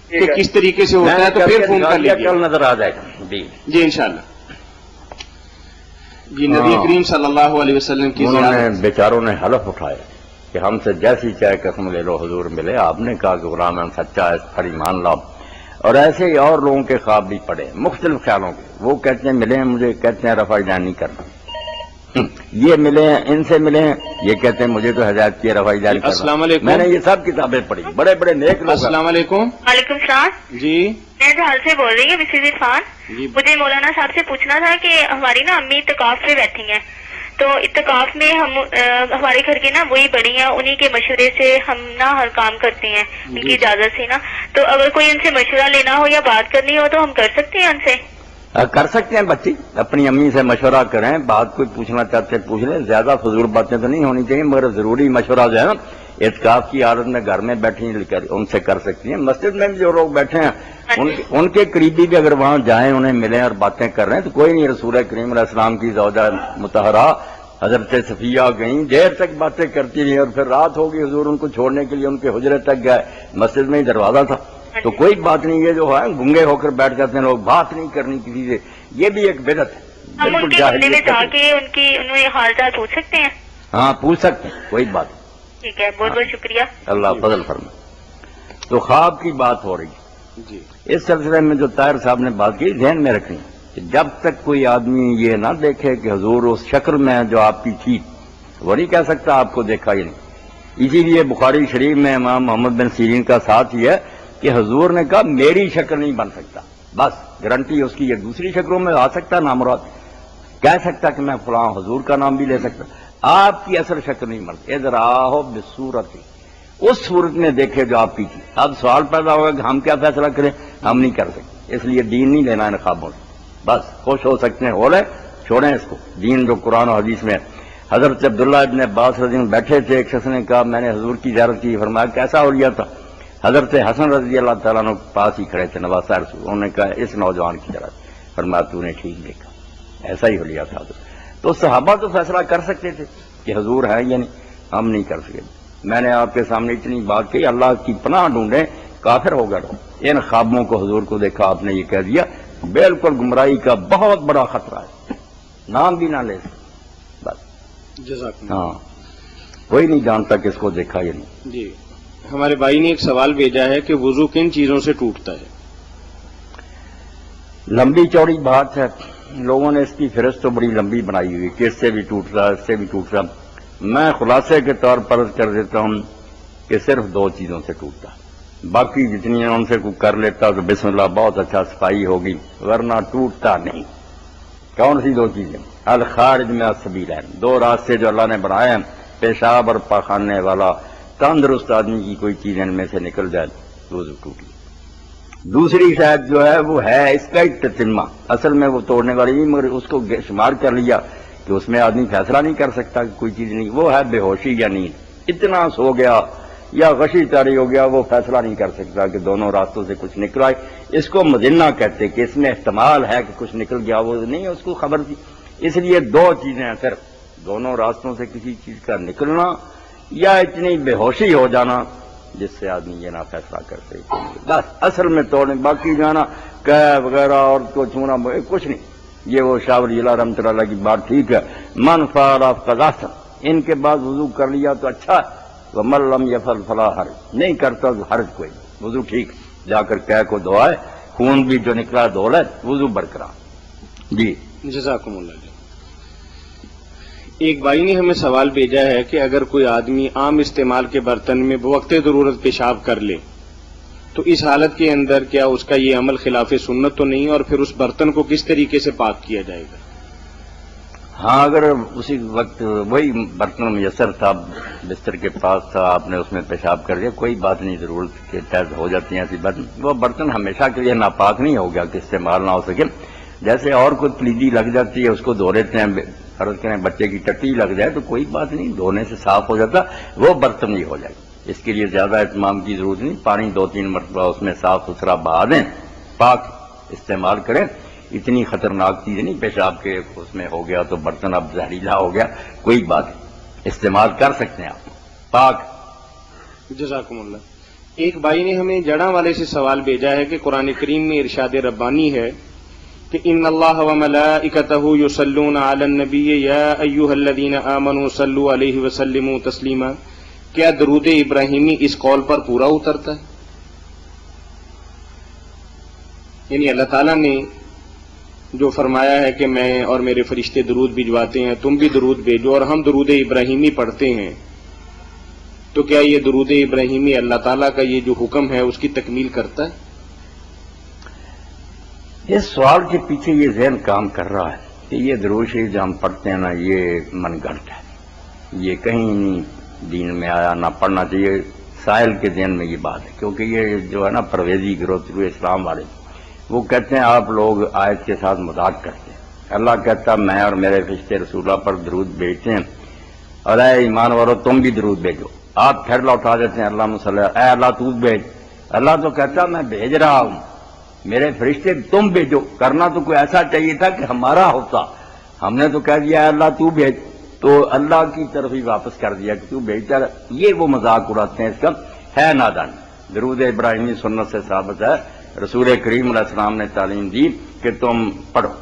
کہ ٹھیک ہے. کس طریقے سے ہوتا ہے، تو پھر فون کر لیجیے. کل نظر آ جائے گا. جی جی انشاءاللہ. جی نبی ہاں. کریم صلی اللہ علیہ وسلم کی انہوں نے زیارت. بیچاروں نے حلف اٹھایا کہ ہم سے جیسی چاہے قسم لے لو حضور ملے. آپ نے کہا کہ غلام ہم سچا ہے پر ایمان لاؤ. اور ایسے ہی اور لوگوں کے خواب بھی پڑے مختلف خیالوں کے. وہ کہتے ہیں ملے ہیں مجھے، کہتے ہیں رفع جان نہیں کرنا. یہ ملے ہیں، ان سے ملے ہیں، یہ کہتے ہیں مجھے تو ہدایت کی رفع جان کرنا. السلام علیکم. میں نے یہ سب کتابیں پڑھی، بڑے بڑے نیک لوگ ہیں. السلام علیکم. وعلیکم السلام. جی میں جہال سے بول رہی ہوں، مسز عرفان. جی مجھے مولانا صاحب سے پوچھنا تھا کہ ہماری نا امی اتقاف پہ بیٹھی ہیں، تو اتقاف میں ہم ہمارے گھر کی نا وہی بڑی ہیں، انہی کے مشورے سے ہم نا ہر کام کرتے ہیں، ان کی اجازت سے نا. تو اگر کوئی ان سے مشورہ لینا ہو یا بات کرنی ہو تو ہم کر سکتے ہیں ان سے؟ کر سکتے ہیں بچی، اپنی امی سے مشورہ کریں، بات کوئی پوچھنا چاہتے ہیں پوچھ لیں. زیادہ فضول باتیں تو نہیں ہونی چاہیے، مگر ضروری مشورہ جو ہے نا اعتکاف کی حالت میں گھر میں بیٹھی ان سے کر سکتی ہیں. مسجد میں بھی جو لوگ بیٹھے ہیں ان کے قریبی بھی اگر وہاں جائیں، انہیں ملیں اور باتیں کر رہے ہیں تو کوئی نہیں. رسول کریم علیہ السلام کی زوجہ مطہرہ حضرت صفیہ گئیں، دیر تک باتیں کرتی رہی اور پھر رات ہوگی، حضور ان کو چھوڑنے کے لیے ان کے حجرے تک گئے، مسجد میں ہی دروازہ تھا. تو کوئی بات نہیں. یہ جو ہے گنگے ہو کر بیٹھ جاتے ہیں لوگ، بات نہیں کرنی کسی سے، یہ بھی ایک بدعت ہے. ہم ان کے گھر میں جا کے انہیں حال چال پوچھ سکتے ہیں؟ ہاں پوچھ سکتے ہیں، کوئی بات نہیں. ٹھیک ہے، بہت بہت شکریہ. اللہ فضل فرمائے. تو خواب کی بات ہو رہی ہے. جی اس سلسلے میں جو طاہر صاحب نے بات کی ذہن میں رکھنی کہ جب تک کوئی آدمی یہ نہ دیکھے کہ حضور اس شکل میں جو آپ کی تھی، وہ نہیں کہہ سکتا آپ کو دیکھا ہی نہیں. اسی لیے بخاری شریف میں امام محمد بن سیرین کا ساتھ یہ ہے کہ حضور نے کہا میری شکل نہیں بن سکتا، بس گارنٹی اس کی. یہ دوسری شکلوں میں آ سکتا نامراد، کہہ سکتا کہ میں فلاں حضور کا نام بھی لے سکتا، آپ کی اصل شکل نہیں بنتی. ادھر آہو بصورت، اس صورت میں دیکھے جو آپ کی تھی. اب سوال پیدا ہوگا کہ ہم کیا فیصلہ کریں؟ ہم نہیں کر سکتے. اس لیے دین نہیں لینا ان خوابوں سے. بس خوش ہو سکتے ہیں، ہو رہے چھوڑیں اس کو. دین جو قرآن و حدیث میں. حضرت عبداللہ ابن عباس رضی اللہ عنہ بیٹھے تھے، ایک شخص نے کہا میں نے حضور کی زیارت کی. فرمایا کیسا اولیاء تھا؟ حضرت حسن رضی اللہ تعالیٰ عنہ پاس ہی کھڑے تھے، نواسہ رسول. انہوں نے کہا اس نوجوان کی طرح. فرمایا تو نے ٹھیک دیکھا، ایسا ہی اولیاء تھا. تو صحابہ تو فیصلہ کر سکتے تھے کہ حضور ہیں یا نہیں، ہم نہیں کر سکے. میں نے آپ کے سامنے اتنی بات کہی، اللہ کی پناہ ڈھونڈیں، کافر ہو گئے لوگ۔ ان خوابوں کو حضور کو دیکھا، آپ نے یہ کہہ دیا، بالکل گمراہی کا بہت بڑا خطرہ ہے، نام بھی نہ لے بس۔ جزاک ہاں، کوئی نہیں جانتا کس کو دیکھا یا نہیں۔ جی، ہمارے بھائی نے ایک سوال بھیجا ہے کہ وضو کن چیزوں سے ٹوٹتا ہے؟ لمبی چوڑی بات ہے، لوگوں نے اس کی فہرست تو بڑی لمبی بنائی ہوئی کہ اس سے بھی ٹوٹ رہا، اس سے بھی ٹوٹ رہا۔ میں خلاصے کے طور پر عرض کر دیتا ہوں کہ صرف 2 چیزوں سے ٹوٹتا، باقی جتنی ان سے کوئی کر لیتا تو بسم اللہ بہت اچھا صفائی ہوگی، ورنہ ٹوٹتا نہیں۔ کون سی 2 چیزیں؟ الخارج میں السبیل ہے، 2 راستے جو اللہ نے بنائے ہیں، پیشاب اور پاخانے والا تندرست آدمی کی کوئی چیز ان میں سے نکل جائے وضو ٹوٹ گئی۔ دوسری شاید جو ہے وہ ہے اس کا تتمہ، اصل میں وہ توڑنے والی نہیں، مگر اس کو شمار کر لیا کہ اس میں آدمی فیصلہ نہیں کر سکتا کہ کوئی چیز نہیں، وہ ہے بے ہوشی یا نیند، اتنا سو گیا یا غشی طاری ہو گیا، وہ فیصلہ نہیں کر سکتا کہ دونوں راستوں سے کچھ نکلا ہے۔ اس کو مذنہ کہتے کہ اس میں احتمال ہے کہ کچھ نکل گیا، وہ نہیں اس کو خبر تھی۔ اس لیے 2 چیزیں ہیں صرف، دونوں راستوں سے کسی چیز کا نکلنا یا اتنی بے ہوشی ہو جانا جس سے آدمی یہ نہ فیصلہ کر سکے، بس اصل میں توڑنے، باقی جانا کہ وغیرہ اور کو چھونا کچھ نہیں۔ یہ وہ شاہ ولی اللہ رحمۃ اللہ کی بات ٹھیک ہے، من فعل قضا، ان کے بعد وضو کر لیا تو اچھا ہے، ومن لم یفعل فلا حرج، نہیں کرتا تو حرج کوئی نہیں، وضو ٹھیک، جا کر کہہ کو دعائے، خون بھی جو نکلا دھو لے، وضو برقرار۔ جی جزاکم اللہ جی۔ ایک بھائی نے ہمیں سوال بھیجا ہے کہ اگر کوئی آدمی عام استعمال کے برتن میں بوقت ضرورت پیشاب کر لے تو اس حالت کے اندر کیا اس کا یہ عمل خلاف سنت تو نہیں، اور پھر اس برتن کو کس طریقے سے پاک کیا جائے گا؟ ہاں، اگر اسی وقت وہی برتن میسر تھا، بستر کے پاس تھا، آپ نے اس میں پیشاب کر دیا، کوئی بات نہیں، ضرورت کے تحت ہو جاتی ہیں ایسی برتن، وہ برتن ہمیشہ کے لیے ناپاک نہیں ہو گیا کہ استعمال نہ ہو سکے۔ جیسے اور کوئی پلیدی لگ جاتی ہے اس کو دھو لیتے ہیں، فرض کریں بچے کی ٹٹی لگ جائے تو کوئی بات نہیں، دھونے سے صاف ہو جاتا، وہ برتن ہی ہو جائے گا، اس کے لیے زیادہ اہتمام کی ضرورت نہیں، پانی 2-3 مرتبہ اس میں صاف ستھرا بہا دیں، پاک استعمال کریں، اتنی خطرناک چیز نہیں، پیشاب کے اس میں ہو گیا تو برتن اب زہریلا ہو گیا، کوئی بات نہیں، استعمال کر سکتے ہیں آپ پاک۔ جزاکم اللہ۔ ایک بھائی نے ہمیں جڑاں والے سے سوال بھیجا ہے کہ قرآن کریم میں ارشاد ربانی ہے کہ ان اللہ وملائکتہ یصلون علی النبی یا ایھا الذین آمنوا صلوا علیہ وسلموا تسلیما، کیا درود ابراہیمی اس قول پر پورا اترتا ہے؟ یعنی اللہ تعالیٰ نے جو فرمایا ہے کہ میں اور میرے فرشتے درود بھجواتے ہیں، تم بھی درود بھیجو، اور ہم درود ابراہیمی پڑھتے ہیں، تو کیا یہ درود ابراہیمی اللہ تعالیٰ کا یہ جو حکم ہے اس کی تکمیل کرتا ہے؟ اس سوال کے پیچھے یہ ذہن کام کر رہا ہے کہ یہ درود شریف جو ہم پڑھتے ہیں نا، یہ من گھڑت ہے، یہ کہیں نہیں دین میں آیا، نہ پڑھنا چاہیے، سائل کے ذہن میں یہ بات ہے، کیونکہ یہ جو ہے نا پرویزی گروہ اسلام والے، وہ کہتے ہیں آپ لوگ آیت کے ساتھ مذاق کرتے ہیں، اللہ کہتا میں اور میرے فرشتے رسول اللہ پر درود بھیجتے ہیں، اور اے ایمان والو تم بھی درود بھیجو، آپ پھر لوٹا دیتے ہیں اللہ صلی اے اللہ تو بھیج، اللہ تو کہتا میں بھیج رہا ہوں، میرے فرشتے تم بھیجو، کرنا تو کوئی ایسا چاہیے تھا کہ ہمارا ہوتا، ہم نے تو کہہ دیا اللہ تو بھیج، تو اللہ کی طرف ہی واپس کر دیا کہ تو بھیجتا رہ، یہ وہ مذاق اڑاتے ہیں، اس کا ہے نادان۔ درود ابراہیمی سنت سے ثابت ہے، رسول کریم علیہ السلام نے تعلیم دی کہ تم پڑھو،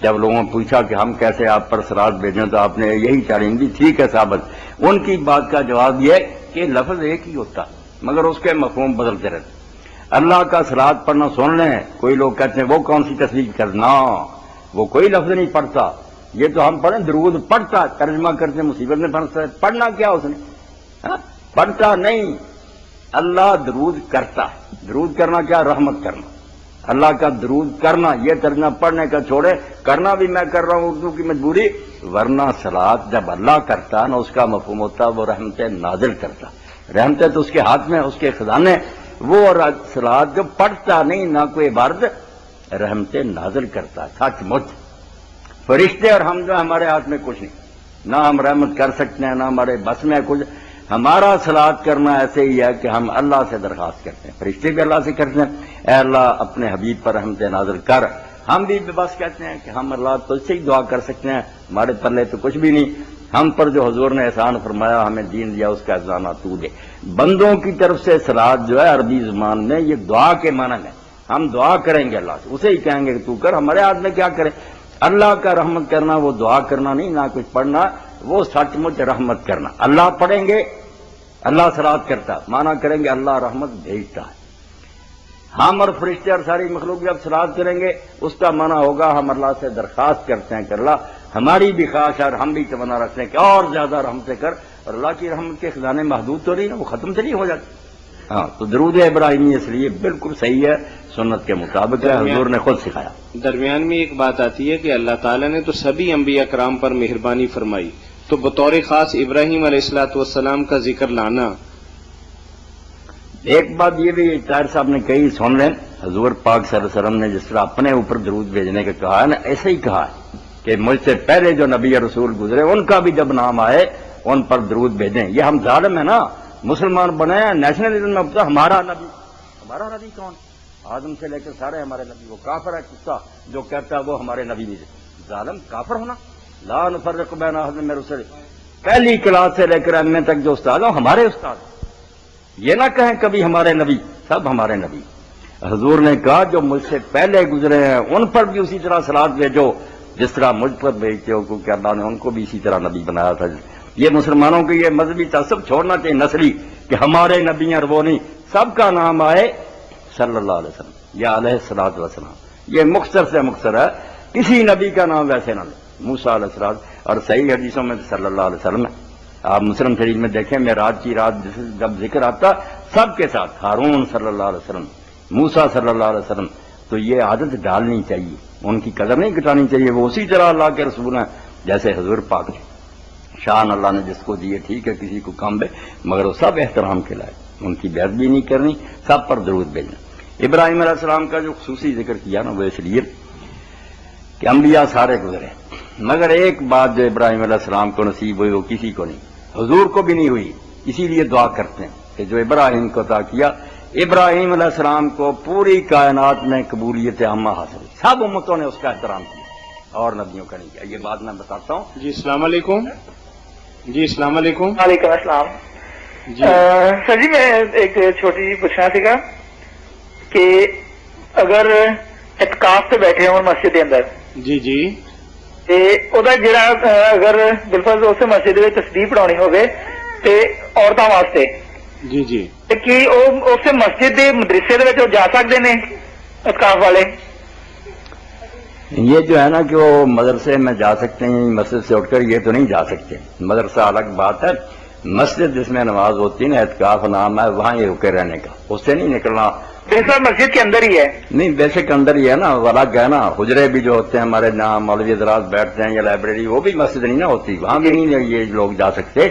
جب لوگوں نے پوچھا کہ ہم کیسے آپ پر صلوات بھیجیں تو آپ نے یہی تعلیم دی، ٹھیک ہے ثابت۔ ان کی بات کا جواب یہ کہ لفظ ایک ہی ہوتا مگر اس کے مفہوم بدلتے رہتے، اللہ کا صلوات پڑھنا سن لیں، کوئی لوگ کہتے ہیں وہ کون سی تصدیق کرنا، وہ کوئی لفظ نہیں پڑھتا، یہ تو ہم پڑھیں درود پڑھتا، ترجمہ کرتے مصیبت میں پھنستا ہے، پڑھنا کیا اس نے، پڑھتا نہیں، اللہ درود کرتا ہے، درود کرنا کیا، رحمت کرنا، اللہ کا درود کرنا، یہ ترجمہ پڑھنے کا چھوڑے، کرنا بھی میں کر رہا ہوں اردو کی مجبوری، ورنہ صلوات جب اللہ کرتا نا اس کا مفہوم ہوتا وہ رحمتیں نازل کرتا، رحمتیں تو اس کے ہاتھ میں، اس کے خزانے، وہ صلوات جو پڑھتا نہیں نہ کوئی عبادت، رحمتیں نازل کرتا، سچ مچ۔ فرشتے اور ہم جو ہمارے ہاتھ میں کچھ نہیں، نہ ہم رحمت کر سکتے ہیں نہ ہمارے بس میں کچھ، ہمارا صلوات کرنا ایسے ہی ہے کہ ہم اللہ سے درخواست کرتے ہیں، فرشتے بھی اللہ سے کرتے ہیں اے اللہ اپنے حبیب پر رحمت نازل کر، ہم بھی بس کہتے ہیں کہ ہم اللہ تجھ سے ہی دعا کر سکتے ہیں، ہمارے پلے تو کچھ بھی نہیں، ہم پر جو حضور نے احسان فرمایا، ہمیں دین دیا، اس کا خزانہ تو دے. بندوں کی طرف سے صلات جو ہے عربی زبان میں یہ دعا کے معنی میں، ہم دعا کریں گے اللہ سے، اسے ہی کہیں گے کہ تو کر، ہمارے ہاتھ میں کیا کرے. اللہ کا رحمت کرنا وہ دعا کرنا نہیں، نہ کچھ پڑھنا، وہ سچ مچ رحمت کرنا. اللہ پڑھیں گے اللہ صلات کرتا، معنی کریں گے اللہ رحمت بھیجتا ہے. ہم اور فرشتے اور ساری مخلوق جب صلات کریں گے اس کا معنی ہوگا ہم اللہ سے درخواست کرتے ہیں کہ اللہ ہماری بھی خواہش ہے اور ہم بھی تمنا رکھتے ہیں کہ اور زیادہ رحم سے کر. اور اللہ کی رحمت کے خزانے محدود تو نہیں نا، وہ ختم تو نہیں ہو جاتے. ہاں، تو درود ابراہیمی اس لیے بالکل صحیح ہے، سنت کے مطابق ہے، حضور نے خود سکھایا. درمیان میں ایک بات آتی ہے کہ اللہ تعالیٰ نے تو سبھی انبیاء کرام پر مہربانی فرمائی، تو بطور خاص ابراہیم علیہ الصلوۃ والسلام کا ذکر لانا. ایک بات یہ بھی طاہر صاحب نے کہی، سن لیں. حضور پاک صلی اللہ علیہ وسلم نے جس طرح اپنے اوپر درود بھیجنے کا کہا ہے نا، ایسے ہی کہا ہے کہ مجھ سے پہلے جو نبی رسول گزرے ان کا بھی جب نام آئے ان پر درود بھیجیں. یہ ہم ظالم ہیں نا، مسلمان بنے ہیں، نیشنلزم میں ابتا ہمارا نبی کون؟ آدم سے لے کر سارے ہمارے نبی. وہ کافر ہے کتا جو کہتا ہے وہ ہمارے نبی نہیں. ظالم کافر ہونا. لا نفرق بین احد من رسل، پہلی کلاس سے لے کر ایم اے تک جو استاد ہوں ہمارے استاد. یہ نہ کہیں کبھی ہمارے نبی، سب ہمارے نبی. حضور نے کہا جو مجھ سے پہلے گزرے ہیں ان پر بھی اسی طرح صلات بھیجو جس طرح مجھ پر بھیجتے ہو، کیونکہ اللہ نے ان کو بھی اسی طرح نبی بنایا تھا. یہ مسلمانوں کی یہ مذہبی تعصب چھوڑنا چاہیے نسلی کہ ہمارے نبی ہیں اور وہ نہیں. سب کا نام آئے صلی اللہ علیہ وسلم یا علیہ الصلوۃ والسلام. یہ مختصر سے مختصر ہے، کسی نبی کا نام ویسے نہ لے. موسیٰ علیہ السلام اور صحیح حدیثوں میں صلی اللہ علیہ وسلم ہے. آپ مسلم شریف میں دیکھیں معراج کی رات جب ذکر آتا سب کے ساتھ ہارون صلی اللہ علیہ وسلم، موسیٰ صلی اللہ علیہ وسلم. تو یہ عادت ڈالنی چاہیے، ان کی قدر نہیں گھٹانی چاہیے. وہ اسی طرح اللہ کے رسول ہیں جیسے حضور پاک ہیں. شان اللہ نے جس کو دیے ٹھیک ہے، کسی کو کم ہے، مگر وہ سب احترام کے لائق. ان کی بے ادبی نہیں کرنی، سب پر درود بھیجنا. ابراہیم علیہ السلام کا جو خصوصی ذکر کیا نا وہ اس لیے کہ انبیاء سارے گزرے، مگر ایک بات جو ابراہیم علیہ السلام کو نصیب ہوئی وہ کسی کو نہیں، حضور کو بھی نہیں ہوئی. اسی لیے دعا کرتے ہیں کہ جو ابراہیم کو عطا کیا، ابراہیم علیہ السلام کو پوری کائنات میں قبولیت عامہ حاصل ہوئی. سب امتوں نے اس کا احترام کیا اور نبیوں کا نہیں کیا. یہ بات میں بتاتا ہوں. جی السلام علیکم. جی السلام علیکم. وعلیکم السلام. جی سر جی میں ایک چھوٹی جی پوچھنا سا کہ اگر اعتکاف سے بیٹھے ہوں مسجد کے اندر جی جی تے اودا جڑا اگر بالفرض اس مسجد میں تسبیح پڑھانی ہوگی تے عورتوں واسطے جی جی تے کی اس مسجد کے مدرسے دے وچ جا سکتے ہیں اعتکاف والے؟ یہ جو ہے نا کہ وہ مدرسے میں جا سکتے ہیں، مسجد سے اٹھ کر یہ تو نہیں جا سکتے. مدرسہ الگ بات ہے، مسجد جس میں نماز ہوتی ہے نا اعتکاف نام ہے، وہاں یہ رکے رہنے کا، اس سے نہیں نکلنا. بالفرض مسجد کے اندر ہی ہے؟ نہیں، بیسک اندر ہی ہے نا، الگ ہے نا. حجرے بھی جو ہوتے ہیں ہمارے جہاں مولوی حضرات بیٹھتے ہیں یا لائبریری، وہ بھی مسجد نہیں نا ہوتی، وہاں بھی نہیں یہ لوگ جا سکتے.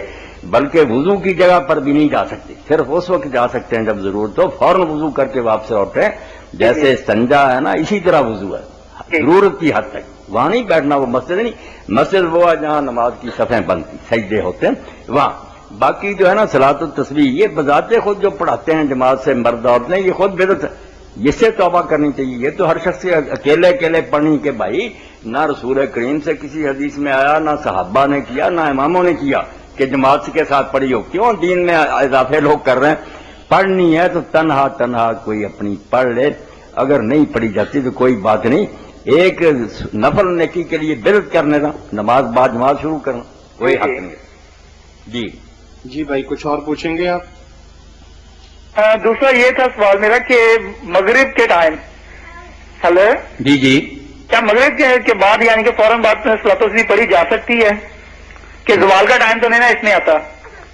بلکہ وضو کی جگہ پر بھی نہیں جا سکتے، صرف اس وقت جا سکتے ہیں جب ضرورت ہو، فوراً وضو کر کے واپس لوٹیں. جیسے استنجا ہے نا اسی طرح وضو ہے، ضرورت کی حد تک. وہاں نہیں بیٹھنا، وہ مسجد نہیں. مسجد وہ ہے جہاں نماز کی صفیں بنتی، سجدے ہوتے ہیں وہاں. باقی جو ہے نا صلاۃ التسبیح یہ بذات خود جو پڑھاتے ہیں جماعت سے مرد عورتیں، یہ خود بدعت ہے، اس سے توبہ کرنی چاہیے. یہ تو ہر شخص سے اکیلے پڑھنی کہ بھائی نہ رسول کریم سے کسی حدیث میں آیا، نہ صحابہ نے کیا، نہ اماموں نے کیا کہ جماعت کے ساتھ پڑھی ہو. کیوں دین میں اضافے لوگ کر رہے ہیں؟ پڑھنی ہے تو تنہا کوئی اپنی پڑھ لے، اگر نہیں پڑھی جاتی تو کوئی بات نہیں. ایک نفل نیکی کے لیے بدعت کرنے کا، نماز بعد جماعت شروع کرنا کوئی حق نہیں. جی جی بھائی کچھ اور پوچھیں گے آپ؟ دوسرا یہ تھا سوال میرا کہ مغرب کے ٹائم، ہلو جی جی کیا مغرب کے بعد یعنی کہ فوراً بعد میں صلاۃ التسبیح پڑھی جا سکتی ہے کہ زوال کا ٹائم تو نہیں نا اس میں آتا؟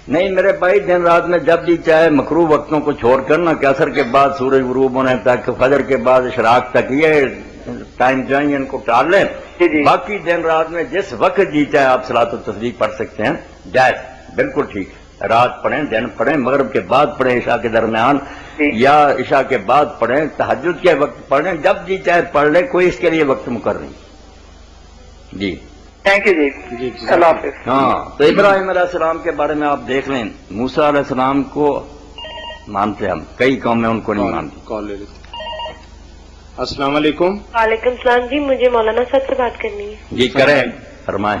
نہیں میرے بھائی، دن رات میں جب بھی چاہے مکروہ وقتوں کو چھوڑ کر نہ کہ عصر کے بعد سورج غروب ہونے تک، فجر کے بعد اشراق تک، یہ ٹائم جو ہیں ان کو ٹال لیں. باقی دن رات میں جس وقت جی چاہے آپ صلاۃ التسبیح پڑھ سکتے ہیں، جائز، بالکل ٹھیک. رات پڑھیں، دن پڑھیں، مغرب کے بعد پڑھیں، عشاء کے درمیان یا عشاء کے بعد پڑھیں، تہجد کے وقت پڑھیں، جب جی چاہے پڑھ لیں، کوئی اس کے لیے وقت مقرر نہیں. جی تھینک یو جی، اللہ حافظ. ہاں تو ابراہیم علیہ السلام کے بارے میں آپ دیکھ لیں، موسیٰ علیہ السلام کو مانتے ہم، کئی قومیں ان کو نہیں مانتی. کال لے لیتے. السلام علیکم. وعلیکم السلام. جی مجھے مولانا صاحب سے بات کرنی ہے. جی کریں، فرمائیں.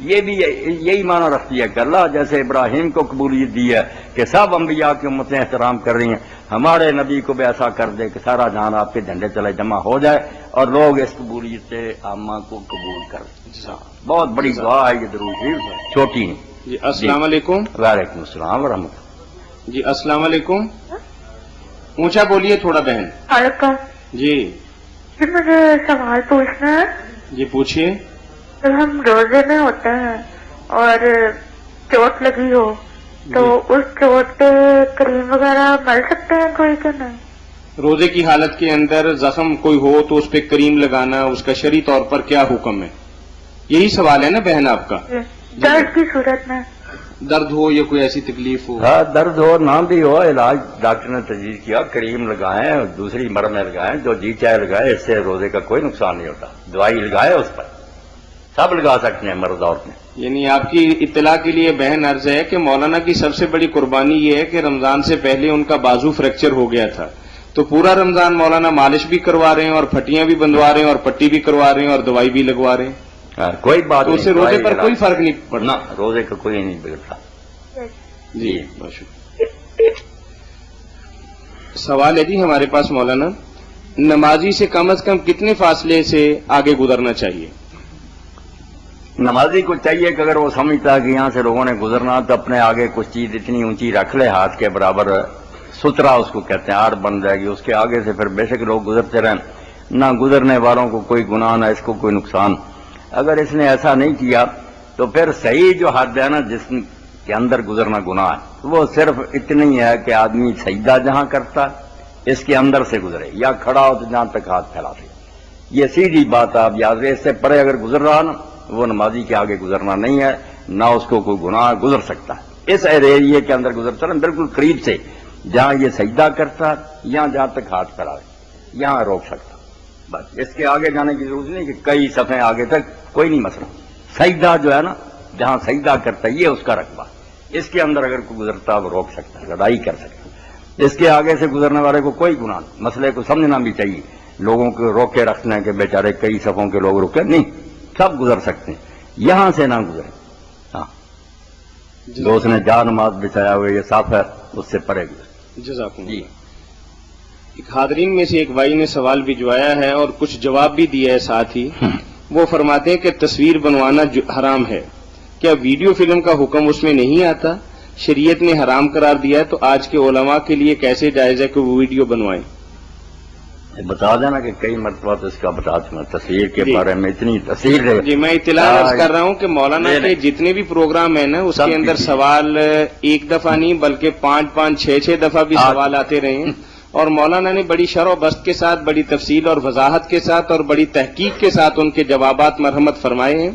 یہ بھی یہی معنی رکھتی ہے کہ اللہ جیسے ابراہیم کو قبولیت دی ہے کہ سب انبیاء کی امتیں احترام کر رہی ہیں، ہمارے نبی کو بھی ایسا کر دے کہ سارا جہان آپ کے جھنڈے تلے جمع ہو جائے اور لوگ اس قبولیت سے عامہ کو قبول کر دیں۔ بہت بڑی دعا ہے یہ درود شریف، چھوٹی نہیں۔ جی السلام علیکم۔ وعلیکم السلام ورحمۃ اللہ۔ جی السلام علیکم، اونچا بولیے تھوڑا بہن۔ وعلیکم جی جی، مجھے سوال پوچھنا ہے۔ جی پوچھیے۔ جب ہم روزے میں ہوتے ہیں اور چوٹ لگی ہو تو اس چوٹ پہ کریم وغیرہ مل سکتے ہیں کوئی کہ نہیں؟ روزے کی حالت کے اندر زخم کوئی ہو تو اس پہ کریم لگانا اس کا شرعی طور پر کیا حکم ہے؟ یہی سوال ہے نا بہن آپ کا؟ درد کی صورت میں درد ہو یا کوئی ایسی تکلیف ہو؟ ہاں، درد ہو نہ بھی ہو، علاج ڈاکٹر نے تجویز کیا کریم لگائیں اور دوسری مرمیں لگائیں، جو جی چائے لگائے، اس سے روزے کا کوئی نقصان نہیں ہوتا۔ دوائی لگائے اس پر، سب لگا سکتے ہیں مرد عورتیں۔ یعنی آپ کی اطلاع کے لیے بہن عرض ہے کہ مولانا کی سب سے بڑی قربانی یہ ہے کہ رمضان سے پہلے ان کا بازو فریکچر ہو گیا تھا، تو پورا رمضان مولانا مالش بھی کروا رہے ہیں اور پھٹیاں بھی بندوا رہے ہیں اور پٹی بھی کروا رہے ہیں اور دوائی بھی لگوا رہے ہیں۔ کوئی بات تو اس سے نہیں، روزے پر دوائی کوئی فرق نہیں پڑنا؟ نہ، روزے کا کوئی نہیں بگڑتا۔ جی بہت شکریہ۔ سوال ہے جی ہمارے پاس مولانا، نمازی سے کم از کم کتنے فاصلے سے آگے گزرنا چاہیے؟ نمازی کو چاہیے کہ اگر وہ سمجھتا ہے کہ یہاں سے لوگوں نے گزرنا تو اپنے آگے کچھ چیز اتنی اونچی رکھ لے ہاتھ کے برابر، سترا اس کو کہتے ہیں، آڑ بن جائے گی، اس کے آگے سے پھر بے شک لوگ گزرتے رہیں، نہ گزرنے والوں کو کوئی گناہ نہ اس کو کوئی نقصان۔ اگر اس نے ایسا نہیں کیا تو پھر صحیح جو حد ہے نا جس کے اندر گزرنا گناہ ہے، وہ صرف اتنی ہے کہ آدمی سجدہ جہاں کرتا اس کے اندر سے گزرے، یا کھڑا ہو تو جہاں تک ہاتھ پھیلا دے۔ یہ سیدھی بات آپ یاد رہے، اس سے پرے اگر گزر رہا نا وہ نمازی کے آگے گزرنا نہیں ہے، نہ اس کو کوئی گناہ گزر سکتا ہے۔ اس ایریے کے اندر گزرتا ہے بالکل قریب سے، جہاں یہ سجدہ کرتا یا جہاں تک ہاتھ پھیلا دے، یہاں روک سکتا۔ بس اس کے آگے جانے کی ضرورت نہیں کہ کئی صفحے آگے تک، کوئی نہیں مسئلہ۔ سجدہ جو ہے نا جہاں سجدہ کرتا ہے یہ اس کا رقبہ، اس کے اندر اگر کوئی گزرتا وہ روک سکتا ہے، لڑائی کر سکتا ہے۔ اس کے آگے سے گزرنے والے کو کوئی گناہ نہیں۔ مسئلے کو سمجھنا بھی چاہیے، لوگوں کو روکے رکھنا کہ بیچارے کئی صفوں کے لوگ رکے نہیں، سب گزر سکتے ہیں، یہاں سے نہ گزرے۔ ہاں، جو اس نے جا نماز بچایا ہوئے یہ صاف ہے، اس سے پرے گزرے۔ جزاکم جی، ایک حاضرین میں سے ایک بھائی نے سوال بھجوایا ہے اور کچھ جواب بھی دیا ہے ساتھ ہی۔ وہ فرماتے ہیں کہ تصویر بنوانا حرام ہے، کیا ویڈیو فلم کا حکم اس میں نہیں آتا؟ شریعت نے حرام قرار دیا ہے تو آج کے علماء کے لیے کیسے جائز ہے کہ وہ ویڈیو بنوائیں؟ بتا دینا کہ کئی مرتبہ تو اس کا بتا چکا، تصویر کے بارے میں اتنی تصویر ہے۔ جی میں اطلاع عرض کر رہا ہوں کہ مولانا کے جتنے بھی پروگرام ہیں نا اس کے اندر سوال ایک دفعہ نہیں بلکہ 5-6 دفعہ بھی سوال آتے رہے ہیں، اور مولانا نے بڑی شرح و بست کے ساتھ، بڑی تفصیل اور وضاحت کے ساتھ اور بڑی تحقیق کے ساتھ ان کے جوابات مرحمت فرمائے ہیں۔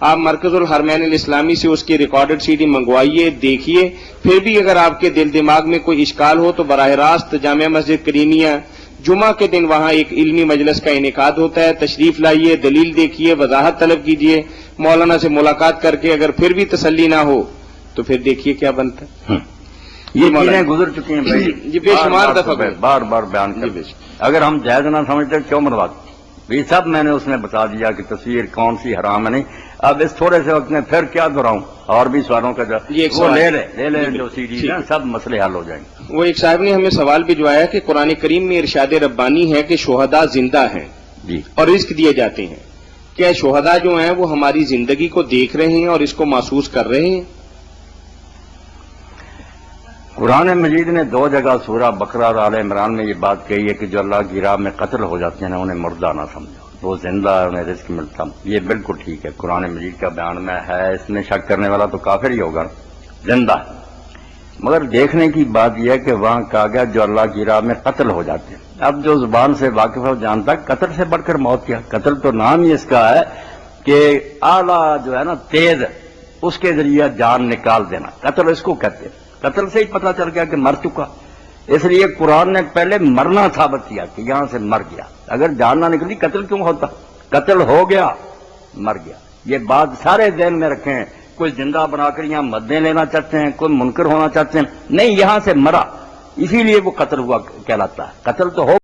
آپ مرکز الحرمین الاسلامی سے اس کی ریکارڈڈ CD منگوائیے، دیکھیے، پھر بھی اگر آپ کے دل دماغ میں کوئی اشکال ہو تو براہ راست جامع مسجد کریمیہ جمعہ کے دن وہاں ایک علمی مجلس کا انعقاد ہوتا ہے، تشریف لائیے، دلیل دیکھیے، وضاحت طلب کیجیے، مولانا سے ملاقات کر کے اگر پھر بھی تسلی نہ ہو تو پھر دیکھیے کیا بنتا ہے۔ یہ چیزیں گزر چکی ہیں بھائی، جی بے شمار دفعہ بار بار بیان کر، اگر ہم جائز نہ سمجھتے کیوں مرواتے؟ یہ سب میں نے اس میں بتا دیا کہ تصویر کون سی حرام ہے نہیں۔ اب اس تھوڑے سے وقت میں پھر کیا دہراؤں، اور بھی سوالوں کا وہ لے لے جو CD ہے، سب مسئلے حل ہو جائیں گے۔ وہ ایک صاحب نے ہمیں سوال بھجوایا کہ قرآن کریم میں ارشاد ربانی ہے کہ شہداء زندہ ہیں جی، اور رزق دیے جاتے ہیں، کیا شہداء جو ہیں وہ ہماری زندگی کو دیکھ رہے ہیں اور اس کو محسوس کر رہے ہیں؟ قرآن مجید نے 2 جگہ سورہ بقرہ اور آل عمران میں یہ بات کہی ہے کہ جو اللہ کی راہ میں قتل ہو جاتے ہیں انہیں مردہ نہ سمجھو، وہ زندہ ہے، انہیں رزق ملتا۔ یہ بالکل ٹھیک ہے، قرآن مجید کا بیان میں ہے، اس میں شک کرنے والا تو کافر ہی ہوگا، زندہ ہے۔ مگر دیکھنے کی بات یہ ہے کہ وہاں کہا گیا جو اللہ کی راہ میں قتل ہو جاتے ہیں۔ اب جو زبان سے واقف ہے وہ جانتا ہے قتل سے بڑھ کر موت کیا، قتل تو نام ہی اس کا ہے کہ اعلیٰ جو ہے نا تیز، اس کے ذریعے جان نکال دینا، قتل اس کو کہتے ہیں۔ قتل سے ہی پتہ چل گیا کہ مر چکا، اس لیے قرآن نے پہلے مرنا ثابت کیا کہ یہاں سے مر گیا، اگر جان نہ نکلی قتل کیوں ہوتا؟ قتل ہو گیا، مر گیا۔ یہ بات سارے ذہن میں رکھیں، کوئی زندہ بنا کر یہاں مدیں لینا چاہتے ہیں، کوئی منکر ہونا چاہتے ہیں، نہیں، یہاں سے مرا، اسی لیے وہ قتل ہوا کہلاتا ہے، قتل تو ہو